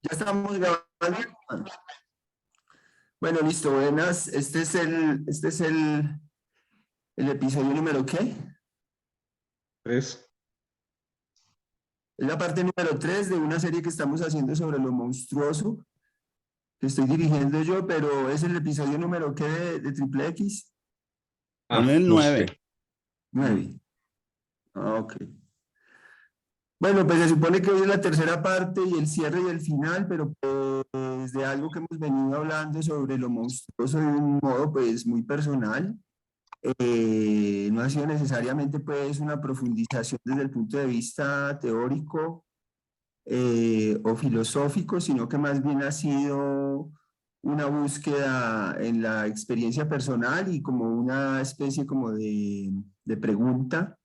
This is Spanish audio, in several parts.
Ya estamos grabando. Bueno, listo, buenas. El episodio número ¿qué? Tres. Es la parte número 3 de una serie que estamos haciendo sobre lo monstruoso, que estoy dirigiendo yo, pero es el episodio número ¿qué de Triple X? Ah, Pone el no sé. 9. 9. Ah, ok. Bueno, pues se supone que hoy es la tercera parte y el cierre y el final, pero pues de algo que hemos venido hablando sobre lo monstruoso de un modo pues muy personal. No ha sido necesariamente pues una profundización desde el punto de vista teórico o filosófico, sino que más bien ha sido una búsqueda en la experiencia personal y como una especie como de pregunta,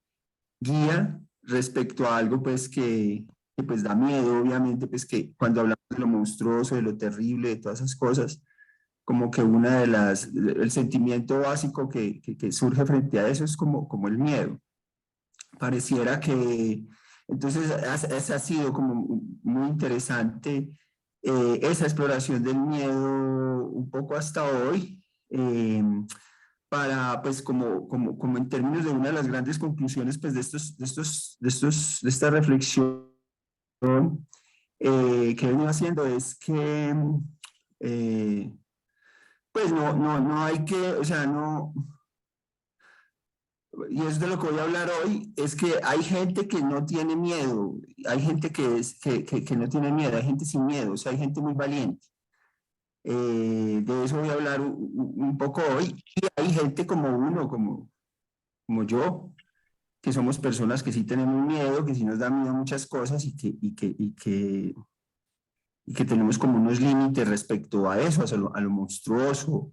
guía respecto a algo pues que pues da miedo, obviamente, pues que cuando hablamos de lo monstruoso, de lo terrible, de todas esas cosas, como que el sentimiento básico que surge frente a eso es como el miedo. Pareciera que, entonces, esa ha sido como muy interesante esa exploración del miedo un poco hasta hoy, para, pues, como en términos de una de las grandes conclusiones, pues, de esta reflexión que he venido haciendo es que, eh, pues no hay que, o sea, no, y es de lo que voy a hablar hoy, es que hay gente que no tiene miedo, hay gente que no tiene miedo, hay gente sin miedo, o sea, hay gente muy valiente. De eso voy a hablar un poco hoy, y hay gente como uno, como yo, que somos personas que sí tenemos miedo, que sí nos da miedo muchas cosas y que tenemos como unos límites respecto a eso, a lo monstruoso,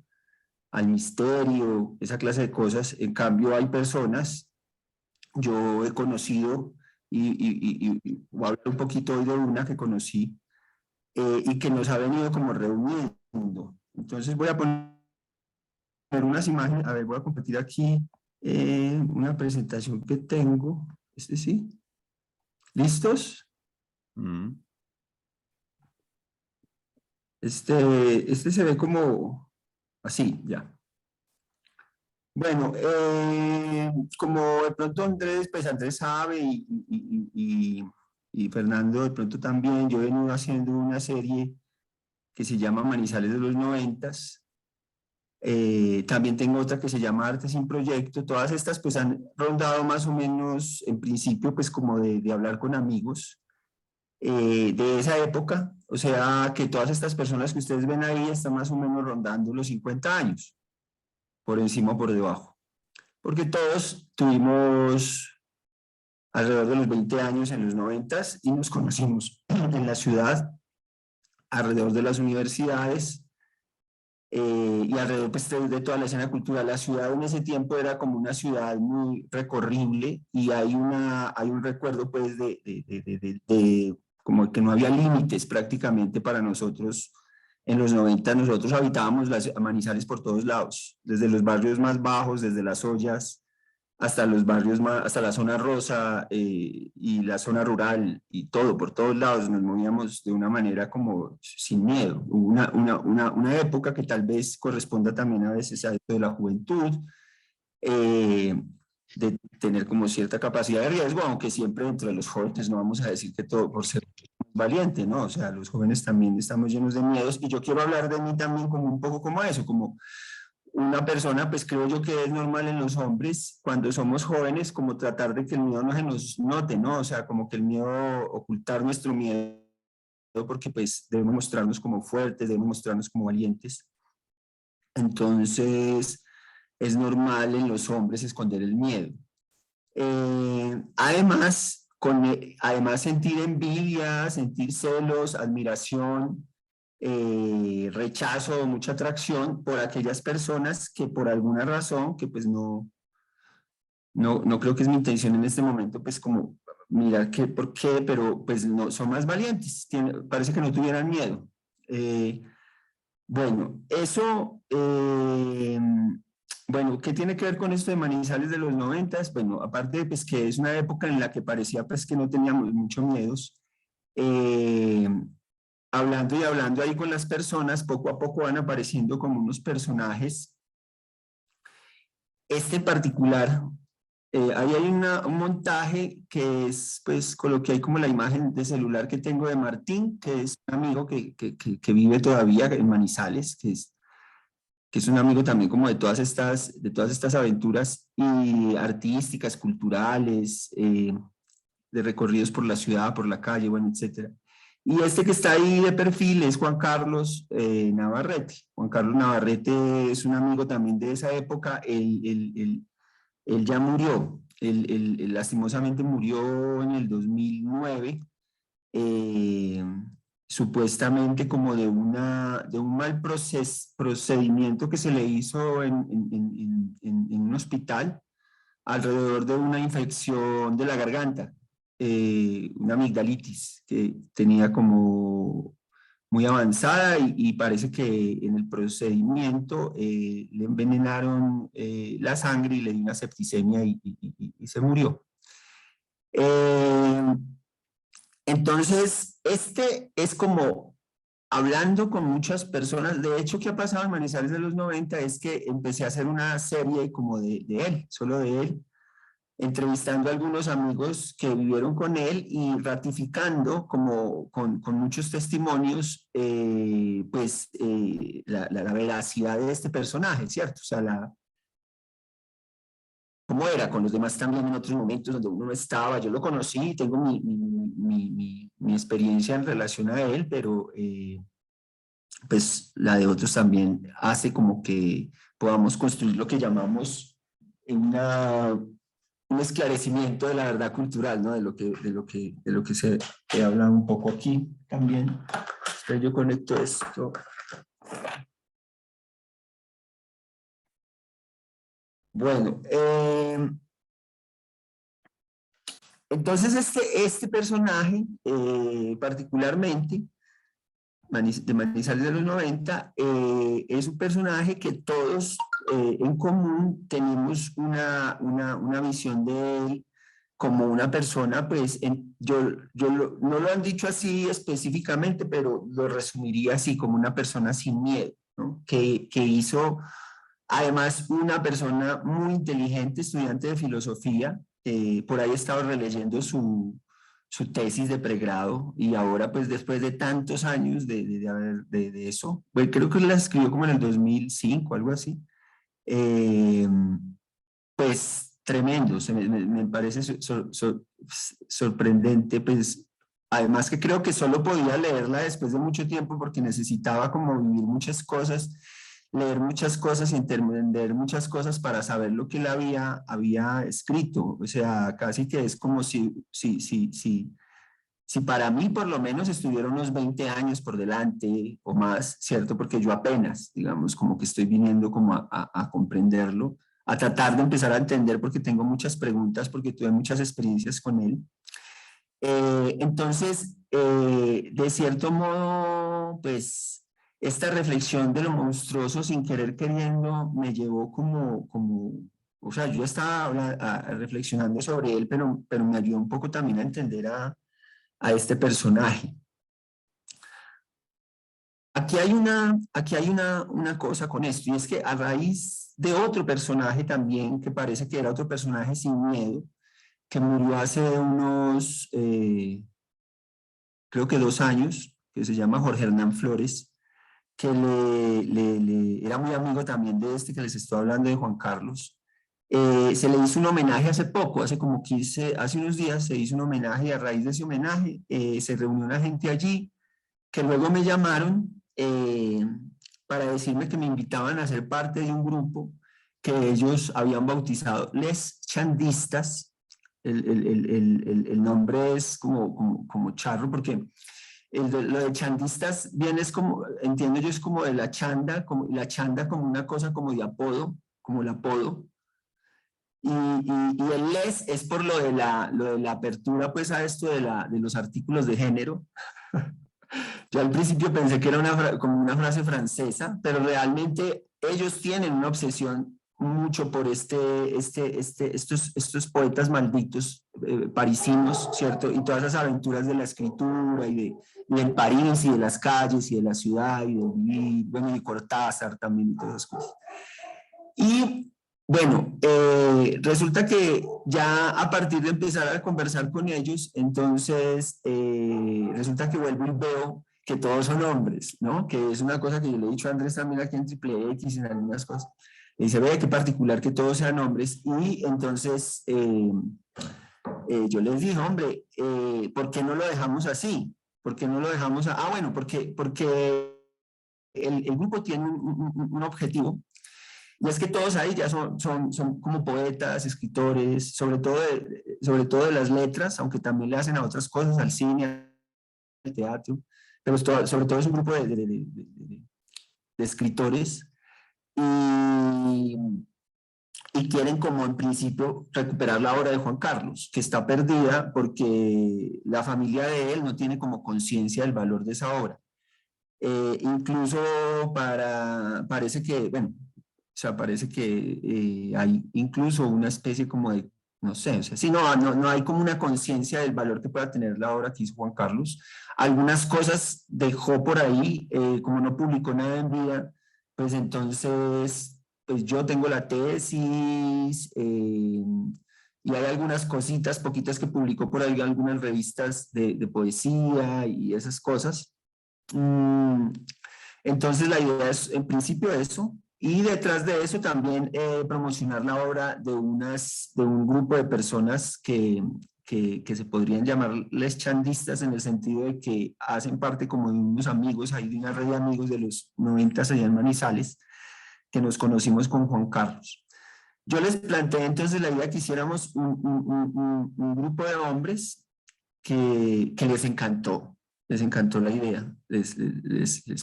al misterio, esa clase de cosas. En cambio, hay personas, yo he conocido, y voy a hablar un poquito hoy de una que conocí, y que nos ha venido como reuniendo. Entonces voy a poner unas imágenes, a ver, voy a compartir aquí una presentación que tengo. Este sí. ¿Listos? Este se ve como así, ya. Bueno, como de pronto Andrés, pues Andrés sabe y Fernando de pronto también, yo he venido haciendo una serie que se llama Manizales de los Noventas. También tengo otra que se llama Arte sin Proyecto. Todas estas pues han rondado más o menos en principio pues como de hablar con amigos de esa época. O sea que todas estas personas que ustedes ven ahí están más o menos rondando los 50 años, por encima o por debajo. Porque todos tuvimos alrededor de los 20 años en los 90 y nos conocimos en la ciudad, alrededor de las universidades y alrededor pues, de toda la escena cultural. La ciudad en ese tiempo era como una ciudad muy recorrible y hay un recuerdo pues como que no había límites prácticamente para nosotros. En los 90 nosotros habitábamos las Manizales por todos lados, desde los barrios más bajos, desde las ollas, hasta los barrios más, hasta la zona rosa y la zona rural y todo, por todos lados nos movíamos de una manera como sin miedo. Hubo una época que tal vez corresponda también a veces a esto de la juventud, eh, de tener como cierta capacidad de riesgo, aunque siempre dentro de los jóvenes no vamos a decir que todo por ser valiente, ¿no? O sea, los jóvenes también estamos llenos de miedos y yo quiero hablar de mí también como un poco como eso, como una persona, pues creo yo que es normal en los hombres cuando somos jóvenes, como tratar de que el miedo no se nos note, ¿no? O sea, como que el miedo, ocultar nuestro miedo, porque pues debemos mostrarnos como fuertes, debemos mostrarnos como valientes. Entonces, es normal en los hombres esconder el miedo. Además, sentir envidia, sentir celos, admiración, rechazo, mucha atracción por aquellas personas que por alguna razón, que pues no creo que es mi intención en este momento, pues como mirar qué, por qué, pero pues no, son más valientes, parece que no tuvieran miedo. Bueno, eso, bueno, ¿qué tiene que ver con esto de Manizales de los 90? Bueno, aparte de pues, que es una época en la que parecía pues que no teníamos mucho miedos, eh, hablando y hablando ahí con las personas, poco a poco van apareciendo como unos personajes. Este en particular, ahí hay un montaje que es, pues, coloqué ahí como la imagen de celular que tengo de Martín, que es un amigo que vive todavía en Manizales, que es un amigo también como de todas estas aventuras y artísticas, culturales, de recorridos por la ciudad, por la calle, bueno, etcétera. Y este que está ahí de perfil es Juan Carlos Navarrete. Juan Carlos Navarrete es un amigo también de esa época. Él ya murió. Él lastimosamente murió en el 2009, eh, supuestamente como de un mal procedimiento que se le hizo en un hospital alrededor de una infección de la garganta, una amigdalitis que tenía como muy avanzada y parece que en el procedimiento le envenenaron la sangre y le dio una septicemia y se murió. Entonces, este es como hablando con muchas personas. De hecho, ¿qué ha pasado en Manizales de los 90? Es que empecé a hacer una serie como de él, solo de él, entrevistando a algunos amigos que vivieron con él y ratificando como con muchos testimonios, pues la veracidad de este personaje, ¿cierto? O sea, cómo era con los demás también en otros momentos donde uno no estaba. Yo lo conocí, tengo mi experiencia en relación a él, pero pues la de otros también hace como que podamos construir lo que llamamos un esclarecimiento de la verdad cultural, ¿no? De lo que se habla un poco aquí también. Entonces yo conecto esto. Bueno, entonces este personaje particularmente de Manizales de los 90, es un personaje que todos en común tenemos una visión de él como una persona, pues no lo han dicho así específicamente, pero lo resumiría así, como una persona sin miedo, ¿no? Que hizo además una persona muy inteligente, estudiante de filosofía. Por ahí he estado releyendo su tesis de pregrado y ahora pues después de tantos años de eso, pues, creo que la escribió como en el 2005, algo así, eh, pues tremendo, me parece sorprendente, pues además que creo que solo podía leerla después de mucho tiempo porque necesitaba como vivir muchas cosas, leer muchas cosas y entender muchas cosas para saber lo que él había escrito. O sea, casi que es como si para mí por lo menos estuviera unos 20 años por delante o más, ¿cierto? Porque yo apenas, digamos, como que estoy viniendo como a comprenderlo, a tratar de empezar a entender porque tengo muchas preguntas, porque tuve muchas experiencias con él. Entonces, de cierto modo, pues esta reflexión de lo monstruoso sin querer queriendo me llevó o sea, yo estaba reflexionando sobre él, pero me ayudó un poco también a entender a este personaje. Aquí hay una cosa con esto, y es que a raíz de otro personaje también, que parece que era otro personaje sin miedo, que murió hace unos, creo que 2 años, que se llama Jorge Hernán Flores, que era muy amigo también de este que les estoy hablando, de Juan Carlos. Se le hizo un homenaje hace poco, hace unos días se hizo un homenaje y a raíz de ese homenaje se reunió una gente allí que luego me llamaron para decirme que me invitaban a ser parte de un grupo que ellos habían bautizado Les Chandistas. El nombre es como charro porque lo de chandistas viene es como, entiendo yo, es como de la chanda, como la chanda como una cosa como de apodo, como el apodo. Y el les es por lo de la apertura pues a esto de los artículos de género. Yo al principio pensé que era como una frase francesa, pero realmente ellos tienen una obsesión mucho por estos poetas malditos parisinos, ¿cierto? Y todas esas aventuras de la escritura y del París y de las calles y de la ciudad y de vivir, bueno, y Cortázar también y todas esas cosas. Y bueno, resulta que ya a partir de empezar a conversar con ellos, entonces resulta que vuelvo y veo que todos son hombres, ¿no? Que es una cosa que yo le he dicho a Andrés también aquí en Triple X en algunas cosas. Y se ve que particular que todos sean hombres. Y entonces yo les dije, hombre, ¿por qué no lo dejamos así? ¿Por qué no lo dejamos? Bueno, porque el grupo tiene un objetivo, y es que todos ahí ya son como poetas, escritores, sobre todo de las letras, aunque también le hacen a otras cosas, al cine, al teatro, pero sobre todo es un grupo de escritores y, y quieren como en principio recuperar la obra de Juan Carlos, que está perdida porque la familia de él no tiene como conciencia del valor de esa obra. Incluso parece que, bueno, o sea, parece que hay incluso una especie como de, no sé, o sea, sí, no hay como una conciencia del valor que pueda tener la obra que hizo Juan Carlos. Algunas cosas dejó por ahí, como no publicó nada en vida, pues entonces, pues yo tengo la tesis, y hay algunas cositas, poquitas que publicó por ahí, algunas revistas de poesía y esas cosas. Entonces la idea es en principio eso, y detrás de eso también promocionar la obra de un grupo de personas que se podrían llamar les chandistas, en el sentido de que hacen parte como de unos amigos, hay de una red de amigos de los 90 allá en Manizales, que nos conocimos con Juan Carlos. Yo les planteé entonces la idea que hiciéramos un grupo de hombres que les encantó la idea, les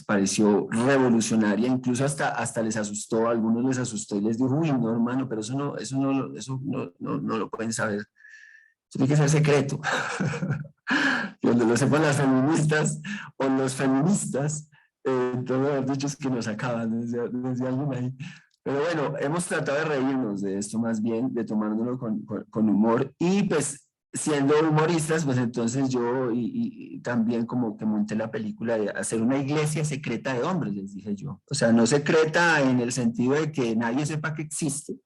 pareció revolucionaria, incluso hasta les asustó, a algunos les asustó y les dijo, uy, no, hermano, pero eso no lo pueden saber, eso tiene que ser secreto. Y donde lo sepan las feministas o los feministas, todos los dichos que nos acaban, desde alguien ahí. Pero bueno, hemos tratado de reírnos de esto más bien, de tomárnoslo con humor, y pues siendo humoristas, pues entonces yo y también como que monté la película de hacer una iglesia secreta de hombres, les dije yo. O sea, no secreta en el sentido de que nadie sepa que existe,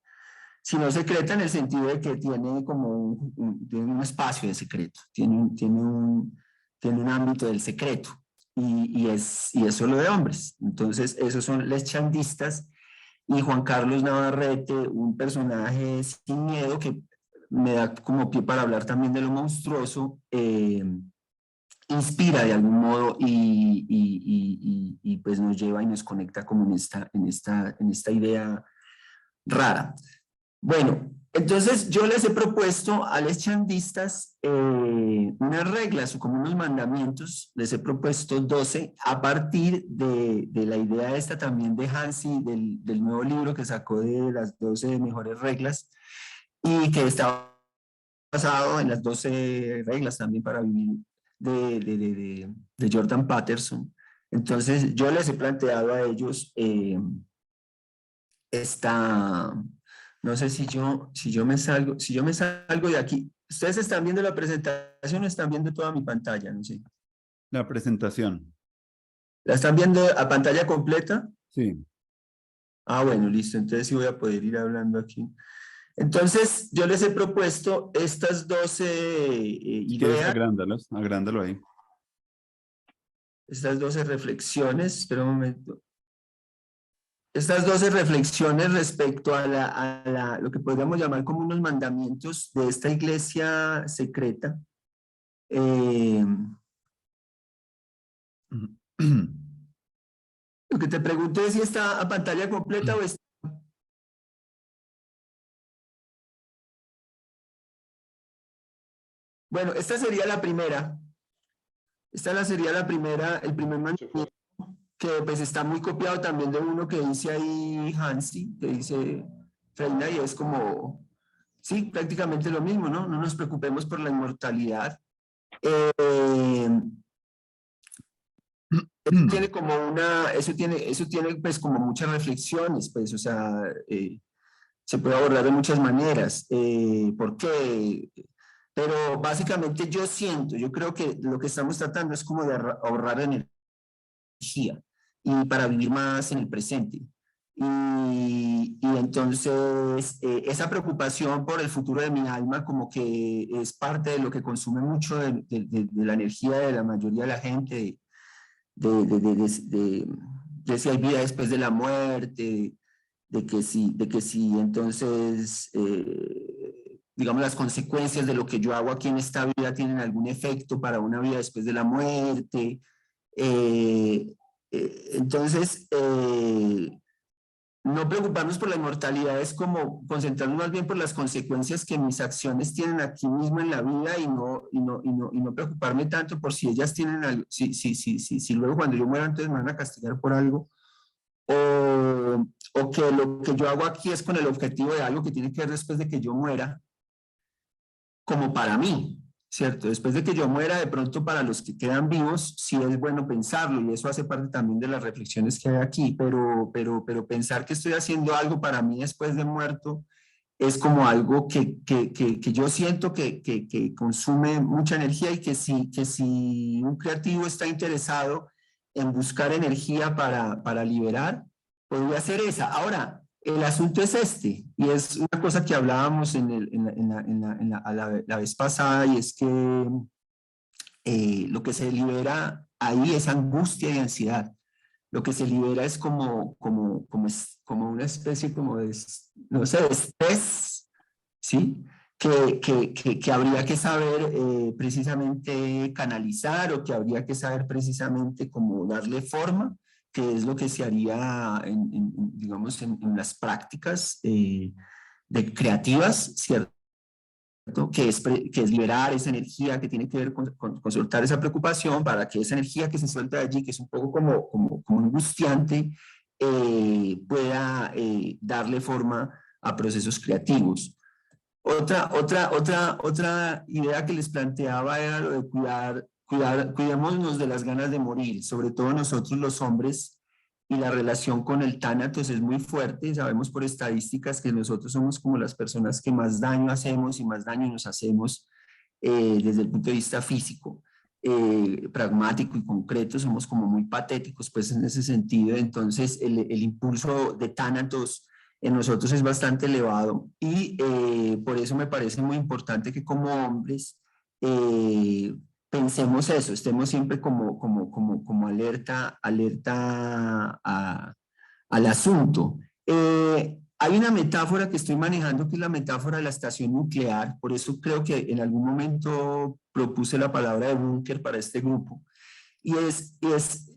sino secreta en el sentido de que tiene como tiene un espacio de secreto, tiene un ámbito del secreto, y es solo de hombres. Entonces, esos son les chandistas, y Juan Carlos Navarrete, un personaje sin miedo que me da como pie para hablar también de lo monstruoso, inspira de algún modo y pues nos lleva y nos conecta como en esta idea rara. Bueno, entonces yo les he propuesto a los chandistas unas reglas o como unos mandamientos, les he propuesto 12 a partir de la idea esta también de Hansi, del nuevo libro que sacó de las 12 mejores reglas, y que está basado en las 12 reglas también para vivir de Jordan Peterson. Entonces yo les he planteado a ellos esta, no sé si yo me salgo de aquí. Ustedes están viendo la presentación o están viendo toda mi pantalla, no sé. La presentación. ¿La están viendo a pantalla completa? Sí. Bueno, listo, entonces sí voy a poder ir hablando aquí. Entonces, yo les he propuesto estas 12 Si quieres, ideas, agrándalo ahí. estas 12 reflexiones, espera un momento. Estas 12 reflexiones respecto a lo que podríamos llamar como unos mandamientos de esta iglesia secreta. Lo que te pregunto es si está a pantalla completa o está. Bueno, esta sería la primera. Sería la primera, el primer mandamiento, que pues está muy copiado también de uno que dice ahí Hansi, que dice Reina, y es como, sí, prácticamente lo mismo, ¿no? No nos preocupemos por la inmortalidad. Tiene como eso tiene pues como muchas reflexiones, pues, o sea, Se puede abordar de muchas maneras. ¿Por qué? Pero básicamente yo creo que lo que estamos tratando es como de ahorrar energía y para vivir más en el presente. Y entonces esa preocupación por el futuro de mi alma como que es parte de lo que consume mucho de la energía de la mayoría de la gente, de si hay vida después de la muerte, de que si entonces, digamos, las consecuencias de lo que yo hago aquí en esta vida tienen algún efecto para una vida después de la muerte. Entonces, no preocuparnos por la inmortalidad es como concentrarnos más bien por las consecuencias que mis acciones tienen aquí mismo en la vida y no preocuparme tanto por si ellas tienen algo, si luego cuando yo muera entonces me van a castigar por algo, o que lo que yo hago aquí es con el objetivo de algo que tiene que ver después de que yo muera, como para mí, ¿cierto? Después de que yo muera, de pronto para los que quedan vivos, sí es bueno pensarlo y eso hace parte también de las reflexiones que hay aquí, pero pensar que estoy haciendo algo para mí después de muerto es como algo que yo siento que consume mucha energía y que si un creativo está interesado en buscar energía para liberar, podría ser esa. Ahora, el asunto es este, y es una cosa que hablábamos la vez pasada, y es que lo que se libera ahí es angustia y ansiedad. Lo que se libera es como una especie como de, no sé, de estrés, ¿sí? Que habría que saber precisamente canalizar o que habría que saber precisamente cómo darle forma, que es lo que se haría, digamos, en las prácticas de creativas, ¿cierto? Que es liberar esa energía que tiene que ver con soltar esa preocupación para que esa energía que se suelta de allí, que es un poco como angustiante, pueda darle forma a procesos creativos. Otra idea que les planteaba era lo de cuidémonos de las ganas de morir, sobre todo nosotros los hombres, y la relación con el tánatos es muy fuerte. Sabemos por estadísticas que nosotros somos como las personas que más daño hacemos y más daño nos hacemos desde el punto de vista físico, pragmático y concreto, somos como muy patéticos pues en ese sentido. Entonces el impulso de tánatos en nosotros es bastante elevado y por eso me parece muy importante que como hombres pensemos eso, estemos siempre como alerta al asunto. Hay una metáfora que estoy manejando que es la metáfora de la estación nuclear, por eso creo que en algún momento propuse la palabra de búnker para este grupo, y es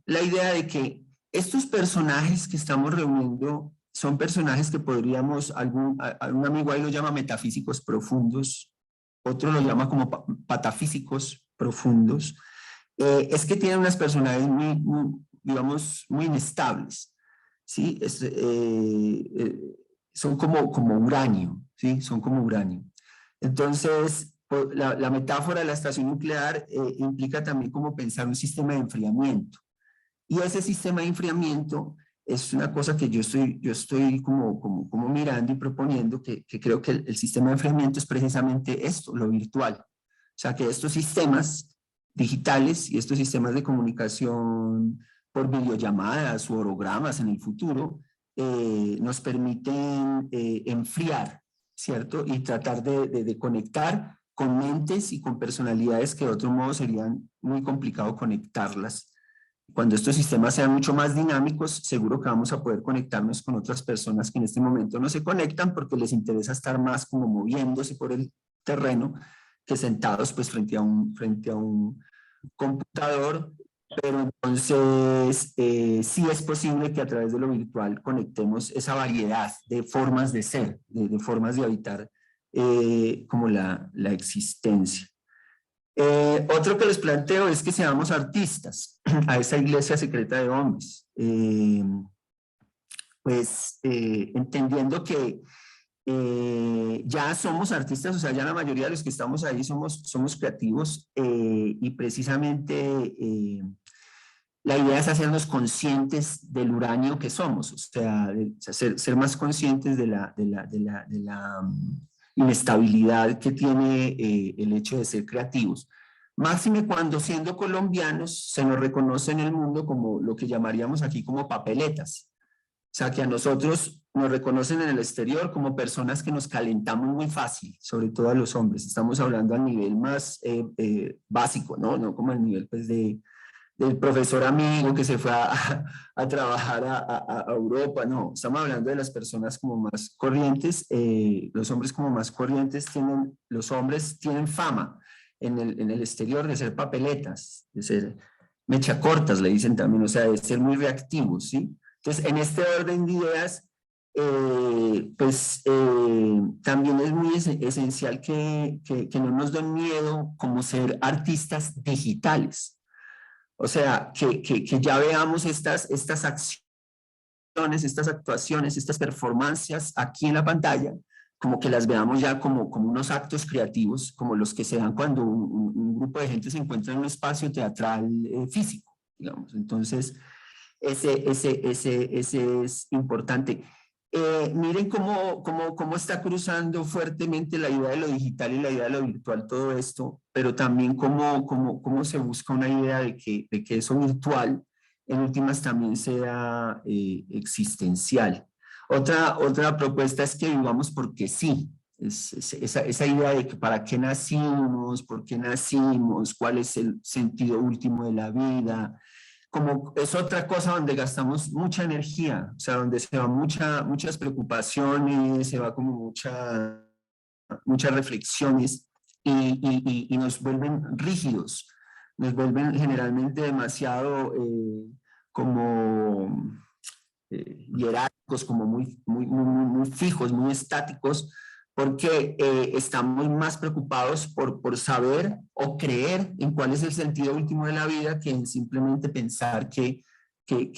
la idea de que estos personajes que estamos reuniendo son personajes que podríamos, algún amigo ahí lo llama metafísicos profundos, otro lo llama como patafísicos profundos, es que tienen unas personalidades digamos, muy inestables, ¿sí? Son como uranio, ¿sí? Son como uranio. Entonces, la metáfora de la estación nuclear implica también como pensar un sistema de enfriamiento. Y ese sistema de enfriamiento es una cosa que yo estoy como mirando y proponiendo, que creo que el sistema de enfriamiento es precisamente esto, lo virtual. O sea, que estos sistemas digitales y estos sistemas de comunicación por videollamadas o hologramas en el futuro nos permiten enfriar, ¿cierto? Y tratar de conectar con mentes y con personalidades que de otro modo serían muy complicado conectarlas. Cuando estos sistemas sean mucho más dinámicos, seguro que vamos a poder conectarnos con otras personas que en este momento no se conectan porque les interesa estar más como moviéndose por el terreno que sentados pues frente a un computador, pero entonces sí es posible que a través de lo virtual conectemos esa variedad de formas de ser, de formas de habitar como la existencia. Otro que les planteo es que seamos artistas a esa iglesia secreta de hombres. Entendiendo que ya somos artistas, o sea, ya la mayoría de los que estamos ahí somos creativos y precisamente la idea es hacernos conscientes del uranio que somos, o sea, ser más conscientes de la inestabilidad que tiene el hecho de ser creativos. Máxime cuando siendo colombianos se nos reconoce en el mundo como lo que llamaríamos aquí como papeletas. O sea, que a nosotros nos reconocen en el exterior como personas que nos calentamos muy fácil, sobre todo a los hombres. Estamos hablando al nivel más básico, ¿no? No como el nivel pues del profesor amigo que se fue a trabajar a Europa, no, estamos hablando de las personas como más corrientes, los hombres como más corrientes los hombres tienen fama en el exterior de ser papeletas, de ser mechacortas, le dicen también, o sea, de ser muy reactivos, ¿sí? Entonces, en este orden de ideas, también es muy esencial que no nos den miedo como ser artistas digitales. O sea, que ya veamos estas acciones, estas actuaciones, estas performancias aquí en la pantalla, como que las veamos ya como unos actos creativos, como los que se dan cuando un grupo de gente se encuentra en un espacio teatral físico, digamos. Entonces, ese es importante. Miren cómo está cruzando fuertemente la idea de lo digital y la idea de lo virtual, todo esto, pero también cómo se busca una idea de que eso virtual en últimas también sea existencial. Otra propuesta es que vivamos porque sí, esa idea de que para qué nacimos, por qué nacimos, cuál es el sentido último de la vida, como es otra cosa donde gastamos mucha energía, o sea, donde se van muchas preocupaciones, se va como muchas reflexiones y nos vuelven rígidos, nos vuelven generalmente demasiado como hierárquicos, como muy fijos, muy estáticos, porque estamos más preocupados por saber o creer en cuál es el sentido último de la vida que en simplemente pensar que sí,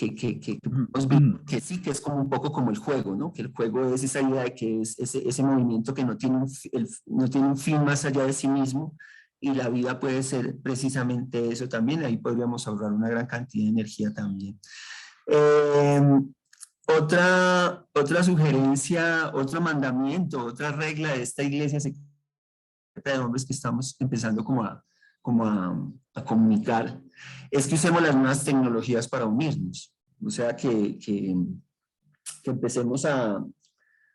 que es como un poco como el juego, ¿no? Que el juego es esa idea de que es ese movimiento que no tiene no tiene un fin más allá de sí mismo, y la vida puede ser precisamente eso también. Ahí podríamos ahorrar una gran cantidad de energía también. Eh, otra sugerencia, otro mandamiento, otra regla de esta iglesia secreta de hombres que estamos empezando a comunicar, es que usemos las nuevas tecnologías para unirnos. O sea, que empecemos a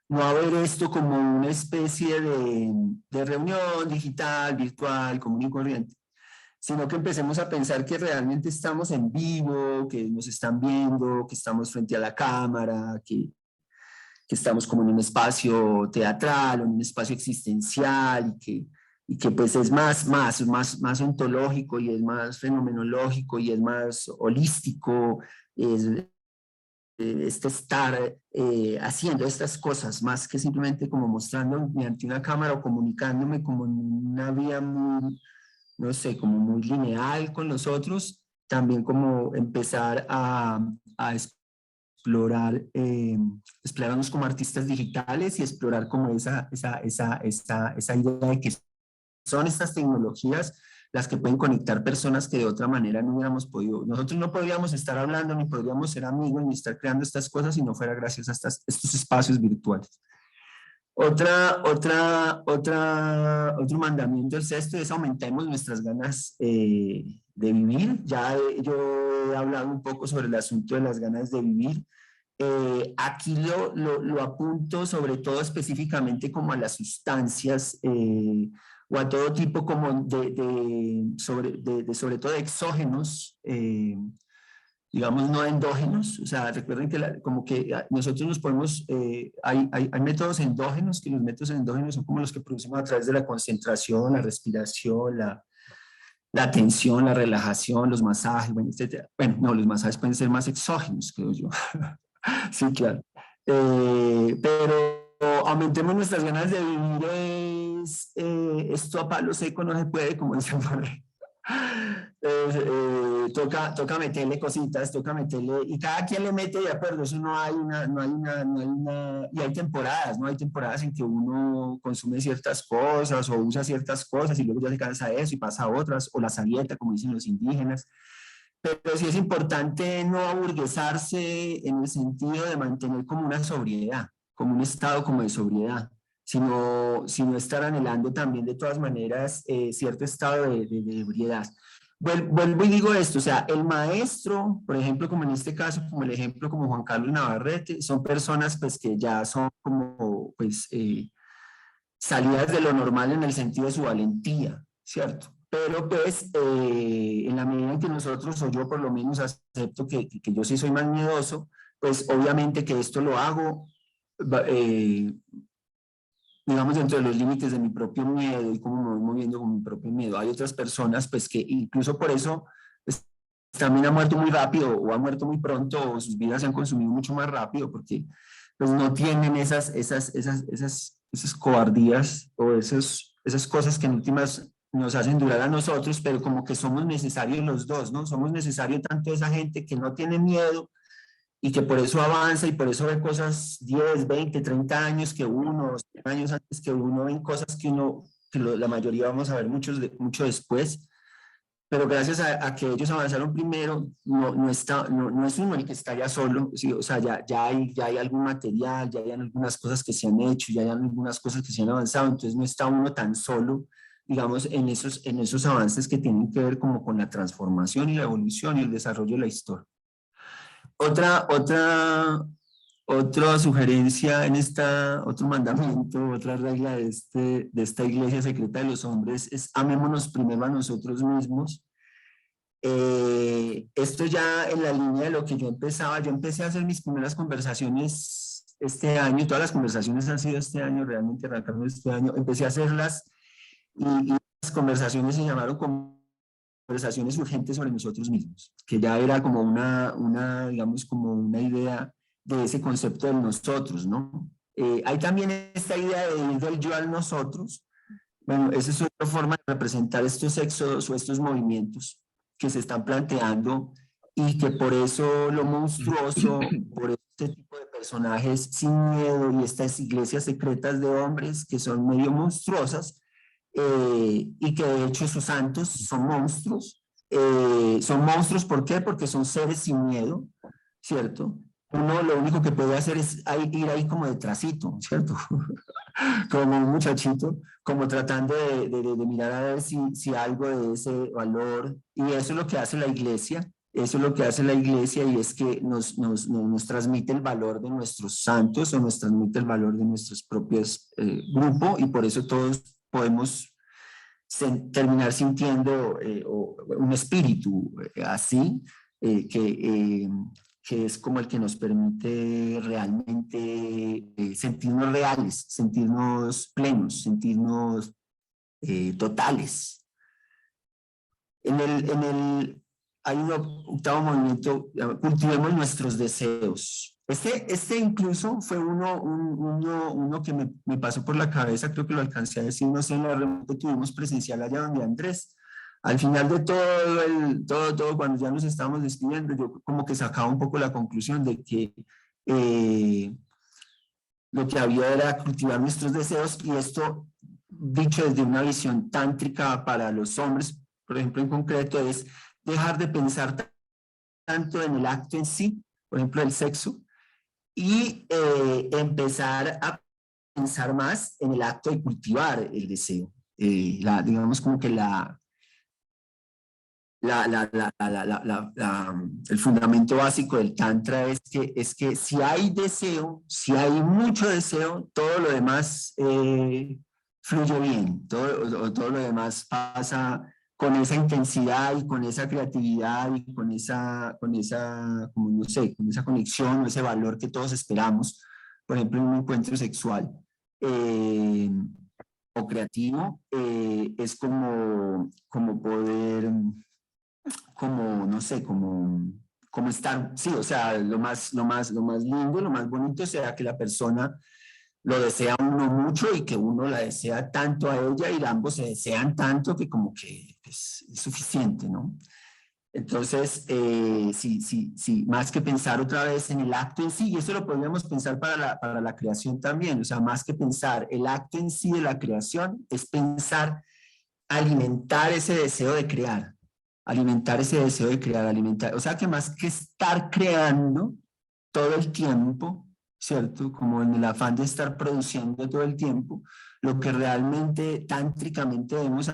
no a ver esto como una especie de reunión digital, virtual, común y corriente, sino que empecemos a pensar que realmente estamos en vivo, que nos están viendo, que estamos frente a la cámara, que estamos como en un espacio teatral, en un espacio existencial, y que pues es más ontológico y es más fenomenológico y es más holístico, es estar haciendo estas cosas, más que simplemente como mostrando mediante una cámara o comunicándome como en una vía muy, no sé, como muy lineal con los otros, también como empezar a explorar, explorarnos como artistas digitales y explorar como esa idea de que son estas tecnologías las que pueden conectar personas que de otra manera no hubiéramos podido. Nosotros no podríamos estar hablando, ni podríamos ser amigos, ni estar creando estas cosas si no fuera gracias a estos espacios virtuales. Otro mandamiento, el sexto, es aumentemos nuestras ganas de vivir. Ya yo he hablado un poco sobre el asunto de las ganas de vivir. Aquí lo apunto sobre todo específicamente como a las sustancias o a todo tipo como sobre todo de exógenos, digamos no endógenos. O sea, recuerden que como que nosotros nos podemos, hay métodos endógenos, que los métodos endógenos son como los que producimos a través de la concentración, la respiración, la atención, la relajación, los masajes, bueno, etc. Bueno, no, los masajes pueden ser más exógenos, creo yo. Sí, claro. Pero aumentemos nuestras ganas de vivir, esto a palo seco no se puede, como dicen por ahí. Toca meterle cositas, toca meterle, y cada quien le mete de acuerdo, eso y hay temporadas, ¿no? Hay temporadas en que uno consume ciertas cosas o usa ciertas cosas y luego ya se cansa de eso y pasa a otras, o las avienta, como dicen los indígenas. pero sí es importante no aburguesarse en el sentido de mantener como una sobriedad, como un estado como de sobriedad, sino estar anhelando también de todas maneras cierto estado de ebriedad. Vuelvo y digo esto, o sea, el maestro, por ejemplo, como en este caso, como el ejemplo como Juan Carlos Navarrete, son personas pues que ya son como pues salidas de lo normal en el sentido de su valentía, ¿cierto? Pero pues en la medida en que nosotros, o yo por lo menos acepto que yo sí soy más miedoso, pues obviamente que esto lo hago, digamos, dentro de los límites de mi propio miedo y cómo me voy moviendo con mi propio miedo. Hay otras personas pues que incluso por eso pues, también han muerto muy rápido o han muerto muy pronto o sus vidas se han consumido mucho más rápido porque pues no tienen esas cobardías o esas cosas que en últimas nos hacen durar a nosotros, pero como que somos necesarios los dos, ¿no? Somos necesarios tanto esa gente que no tiene miedo y que por eso avanza y por eso ve cosas 10, 20, 30 años que uno, 100 años antes que uno, ven cosas que uno, la mayoría vamos a ver mucho después, pero gracias a que ellos avanzaron primero, no es uno el que está ya solo, ¿sí? O sea, ya hay algún material, ya hay algunas cosas que se han hecho, ya hay algunas cosas que se han avanzado, entonces no está uno tan solo, digamos, en esos avances que tienen que ver como con la transformación y la evolución y el desarrollo de la historia. Otra sugerencia en otro mandamiento, otra regla de esta iglesia secreta de los hombres es amémonos primero a nosotros mismos. Esto ya en la línea de lo que yo empecé a hacer mis primeras conversaciones este año, todas las conversaciones han sido este año, realmente arrancando este año, empecé a hacerlas y las conversaciones se llamaron conversaciones urgentes sobre nosotros mismos, que ya era como digamos, como una idea de ese concepto del nosotros, ¿no? Hay también esta idea de ir del yo al nosotros. Bueno, esa es otra forma de representar estos éxodos o estos movimientos que se están planteando y que por eso lo monstruoso, por este tipo de personajes sin miedo y estas iglesias secretas de hombres que son medio monstruosas, y que de hecho esos santos son monstruos. Son monstruos, ¿por qué? Porque son seres sin miedo, ¿cierto? Uno lo único que puede hacer es ir ahí como detrásito, ¿cierto? Como un muchachito, como tratando de mirar a ver si algo de ese valor, y eso es lo que hace la iglesia, eso es lo que hace la iglesia y es que nos transmite el valor de nuestros santos o nos transmite el valor de nuestros propios grupos y por eso todos podemos terminar sintiendo un espíritu así, que es como el que nos permite realmente sentirnos reales, sentirnos plenos, sentirnos totales. Hay un octavo movimiento, cultivemos nuestros deseos. Este incluso fue uno que me pasó por la cabeza, creo que lo alcancé a decir, no sé, en la reunión que tuvimos presencial allá donde Andrés. Al final de todo, cuando ya nos estábamos despidiendo, yo como que sacaba un poco la conclusión de que lo que había era cultivar nuestros deseos y esto, dicho desde una visión tántrica para los hombres, por ejemplo, en concreto, es dejar de pensar tanto en el acto en sí, por ejemplo, el sexo, y empezar a pensar más en el acto de cultivar el deseo. Digamos como que el fundamento básico del Tantra es que si hay deseo, si hay mucho deseo, todo lo demás fluye bien, todo lo demás pasa con esa intensidad y con esa creatividad y con esa, como no sé, con esa conexión o ese valor que todos esperamos, por ejemplo, en un encuentro sexual o creativo, es como poder como, no sé, como estar, sí, o sea, lo más lindo, lo más bonito sea que la persona lo desea uno mucho y que uno la desea tanto a ella y ambos se desean tanto que como que es suficiente, ¿no? Entonces, sí, más que pensar otra vez en el acto en sí, y eso lo podríamos pensar para la creación también, o sea, más que pensar el acto en sí de la creación, es pensar, alimentar ese deseo de crear, alimentar ese deseo de crear, alimentar, o sea que más que estar creando todo el tiempo, ¿cierto? Como en el afán de estar produciendo todo el tiempo, lo que realmente tántricamente debemos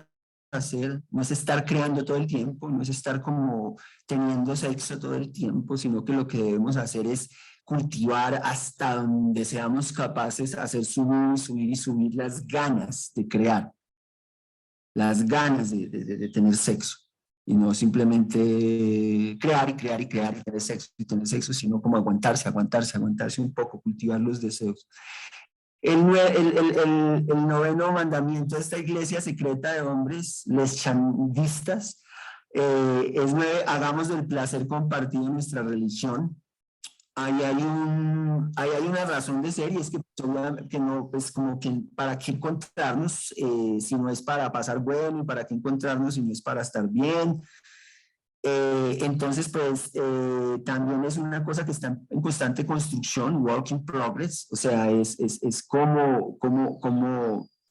hacer no es estar creando todo el tiempo, no es estar como teniendo sexo todo el tiempo, sino que lo que debemos hacer es cultivar hasta donde seamos capaces, hacer subir, subir y subir las ganas de crear, las ganas de tener sexo. Y no simplemente crear y crear y crear y tener sexo, sino como aguantarse, aguantarse, aguantarse un poco, cultivar los deseos. El noveno mandamiento de esta iglesia secreta de hombres, les chandistas, es hagamos del placer compartido nuestra religión. Ahí hay una razón de ser, y es que no, pues como que para qué encontrarnos si no es para pasar bueno, y para qué encontrarnos si no es para estar bien. Entonces, pues también es una cosa que está en constante construcción, work in progress, o sea, es como,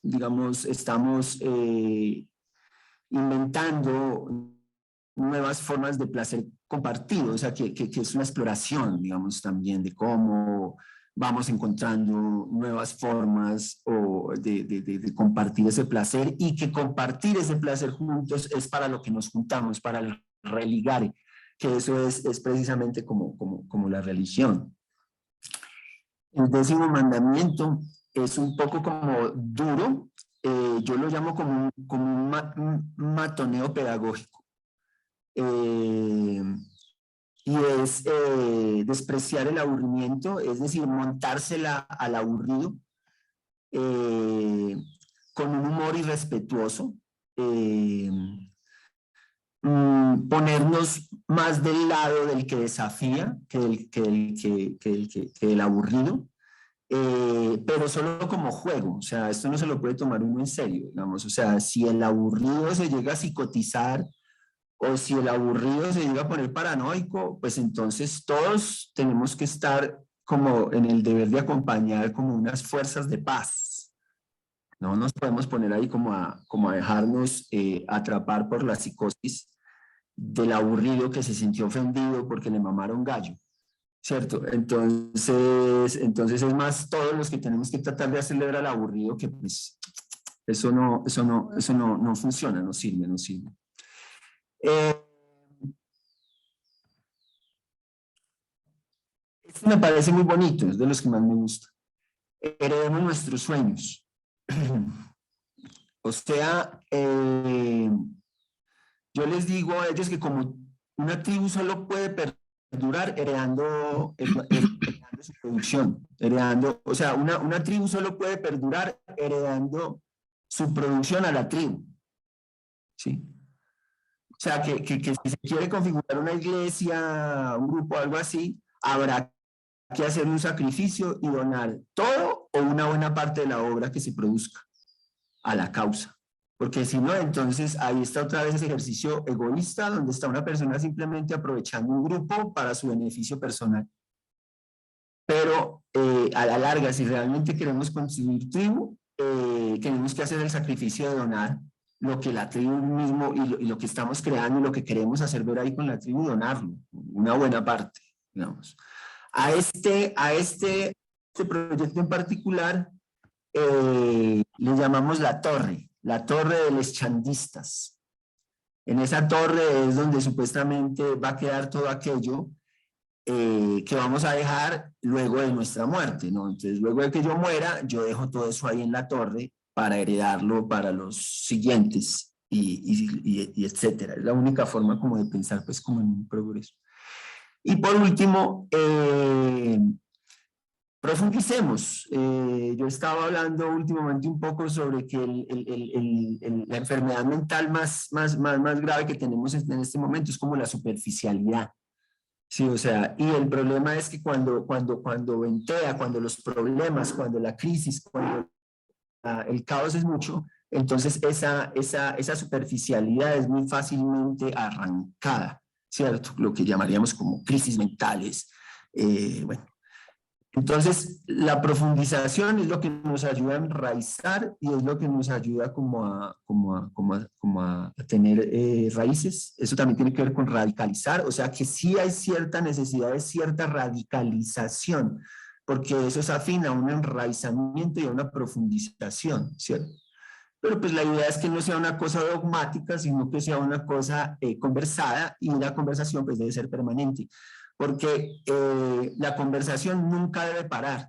digamos, estamos inventando nuevas formas de placer compartido, o sea, que es una exploración, digamos, también de cómo vamos encontrando nuevas formas de compartir ese placer, y que compartir ese placer juntos es para lo que nos juntamos, para el religar, que eso es precisamente como la religión. El 10º mandamiento es un poco como duro, yo lo llamo como un matoneo pedagógico. Y es despreciar el aburrimiento, es decir, montársela al aburrido con un humor irrespetuoso, ponernos más del lado del que desafía que el aburrido, pero solo como juego, o sea, esto no se lo puede tomar uno en serio, digamos, o sea, si el aburrido se llega a psicotizar, o si el aburrido se llega a poner paranoico, pues entonces todos tenemos que estar como en el deber de acompañar como unas fuerzas de paz. No nos podemos poner ahí como a dejarnos atrapar por la psicosis del aburrido que se sintió ofendido porque le mamaron gallo, ¿cierto? Entonces es más todos los que tenemos que tratar de acelerar al aburrido, que pues eso no funciona, no sirve. Esto me parece muy bonito, es de los que más me gusta. Heredemos nuestros sueños. O sea, yo les digo a ellos que como una tribu solo puede perdurar heredando su producción, o sea, una tribu solo puede perdurar heredando su producción a la tribu, ¿sí? O sea, que si se quiere configurar una iglesia, un grupo, algo así, habrá que hacer un sacrificio y donar todo o una buena parte de la obra que se produzca a la causa. Porque si no, entonces ahí está otra vez ese ejercicio egoísta, donde está una persona simplemente aprovechando un grupo para su beneficio personal. Pero a la larga, si realmente queremos construir tribu, tenemos que hacer el sacrificio de donar lo que la tribu mismo y lo que estamos creando y lo que queremos hacer ver ahí con la tribu, donarlo, una buena parte, digamos. A este proyecto en particular le llamamos la torre de los chandistas. En esa torre es donde supuestamente va a quedar todo aquello que vamos a dejar luego de nuestra muerte, ¿no? Entonces, luego de que yo muera, yo dejo todo eso ahí en la torre para heredarlo para los siguientes y etcétera. Es la única forma como de pensar, pues, como en un progreso. Y por último, profundicemos. Yo estaba hablando últimamente un poco sobre que la enfermedad mental más grave que tenemos en este momento es como la superficialidad. Sí, o sea, y el problema es que cuando ventea, cuando los problemas, cuando la crisis, cuando el caos es mucho, entonces esa superficialidad es muy fácilmente arrancada, ¿cierto? Lo que llamaríamos como crisis mentales. Bueno, Entonces, la profundización es lo que nos ayuda a enraizar y es lo que nos ayuda como a tener raíces. Eso también tiene que ver con radicalizar, o sea que sí hay cierta necesidad de cierta radicalización, porque eso es afín a un enraizamiento y a una profundización, ¿cierto? Pero pues la idea es que no sea una cosa dogmática, sino que sea una cosa conversada, y una conversación pues debe ser permanente, porque la conversación nunca debe parar.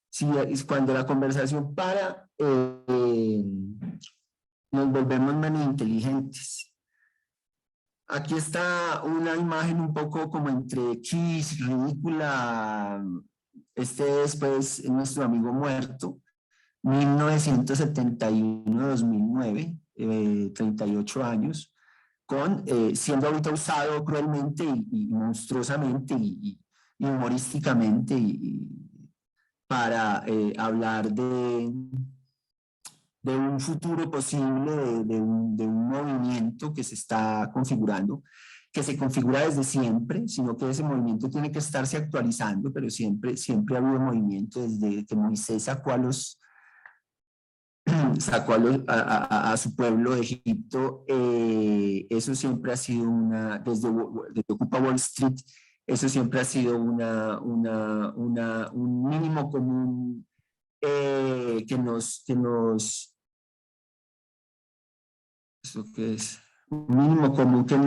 Si, cuando la conversación para, nos volvemos menos inteligentes. Aquí está una imagen un poco como entre kiss, ridícula. Este es pues nuestro amigo muerto, 1971-2009, 38 años, siendo ahorita usado cruelmente y monstruosamente y humorísticamente para hablar de un futuro posible, de un movimiento que se está configurando, que se configura desde siempre, sino que ese movimiento tiene que estarse actualizando, pero siempre ha habido movimiento desde que Moisés sacó a su pueblo de Egipto. Eso siempre ha sido desde Ocupa Wall Street, eso siempre ha sido un mínimo común ¿esto qué es? Un mínimo común que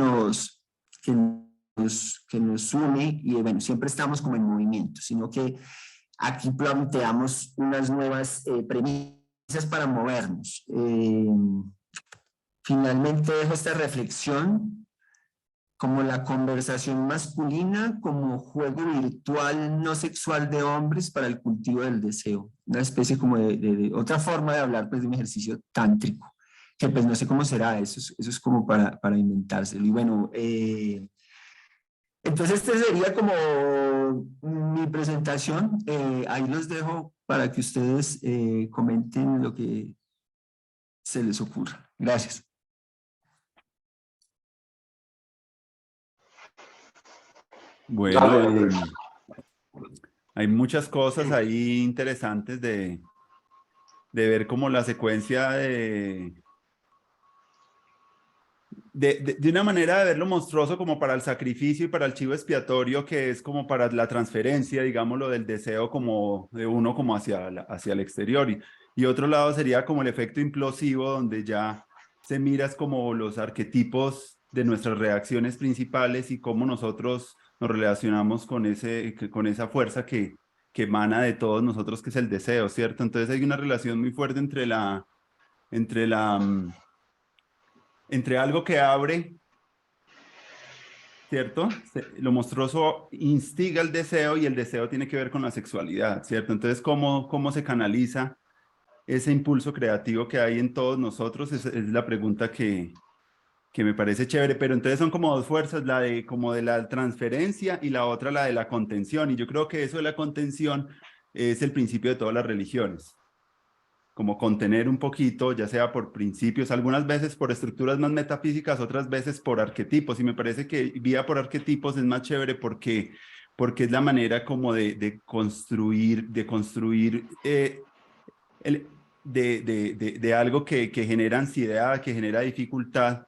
nos une, y bueno, siempre estamos como en movimiento, sino que aquí planteamos unas nuevas premisas para movernos. Finalmente dejo esta reflexión como la conversación masculina como juego virtual no sexual de hombres para el cultivo del deseo. Una especie como de otra forma de hablar pues de un ejercicio tántrico, que pues no sé cómo será, eso es como para inventárselo. Y bueno, entonces este sería como mi presentación. Ahí los dejo para que ustedes comenten lo que se les ocurra. Gracias. Bueno, hay muchas cosas ahí interesantes de ver como la secuencia de una manera de ver lo monstruoso como para el sacrificio y para el chivo expiatorio, que es como para la transferencia, digámoslo, del deseo como de uno como hacia el exterior. Y otro lado sería como el efecto implosivo, donde ya se miras como los arquetipos de nuestras reacciones principales y cómo nosotros nos relacionamos con esa fuerza que emana de todos nosotros, que es el deseo, ¿cierto? Entonces hay una relación muy fuerte entre algo que abre, ¿cierto? Lo monstruoso instiga el deseo y el deseo tiene que ver con la sexualidad, ¿cierto? Entonces, ¿cómo se canaliza ese impulso creativo que hay en todos nosotros? Es la pregunta que me parece chévere, pero entonces son como dos fuerzas, como de la transferencia y la otra la de la contención, y yo creo que eso de la contención es el principio de todas las religiones, como contener un poquito, ya sea por principios, algunas veces por estructuras más metafísicas, otras veces por arquetipos, y me parece que vía por arquetipos es más chévere porque es la manera como de construir de algo que genera ansiedad, que genera dificultad,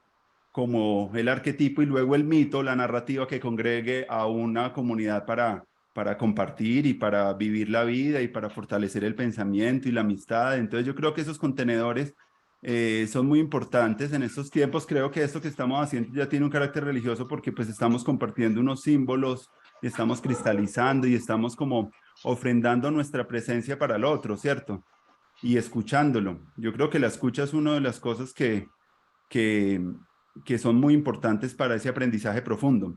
como el arquetipo, y luego el mito, la narrativa que congregue a una comunidad para compartir y para vivir la vida y para fortalecer el pensamiento y la amistad. Entonces yo creo que esos contenedores son muy importantes en estos tiempos. Creo que esto que estamos haciendo ya tiene un carácter religioso porque pues estamos compartiendo unos símbolos, y estamos cristalizando y estamos como ofrendando nuestra presencia para el otro, ¿cierto? Y escuchándolo. Yo creo que la escucha es una de las cosas que, que son muy importantes para ese aprendizaje profundo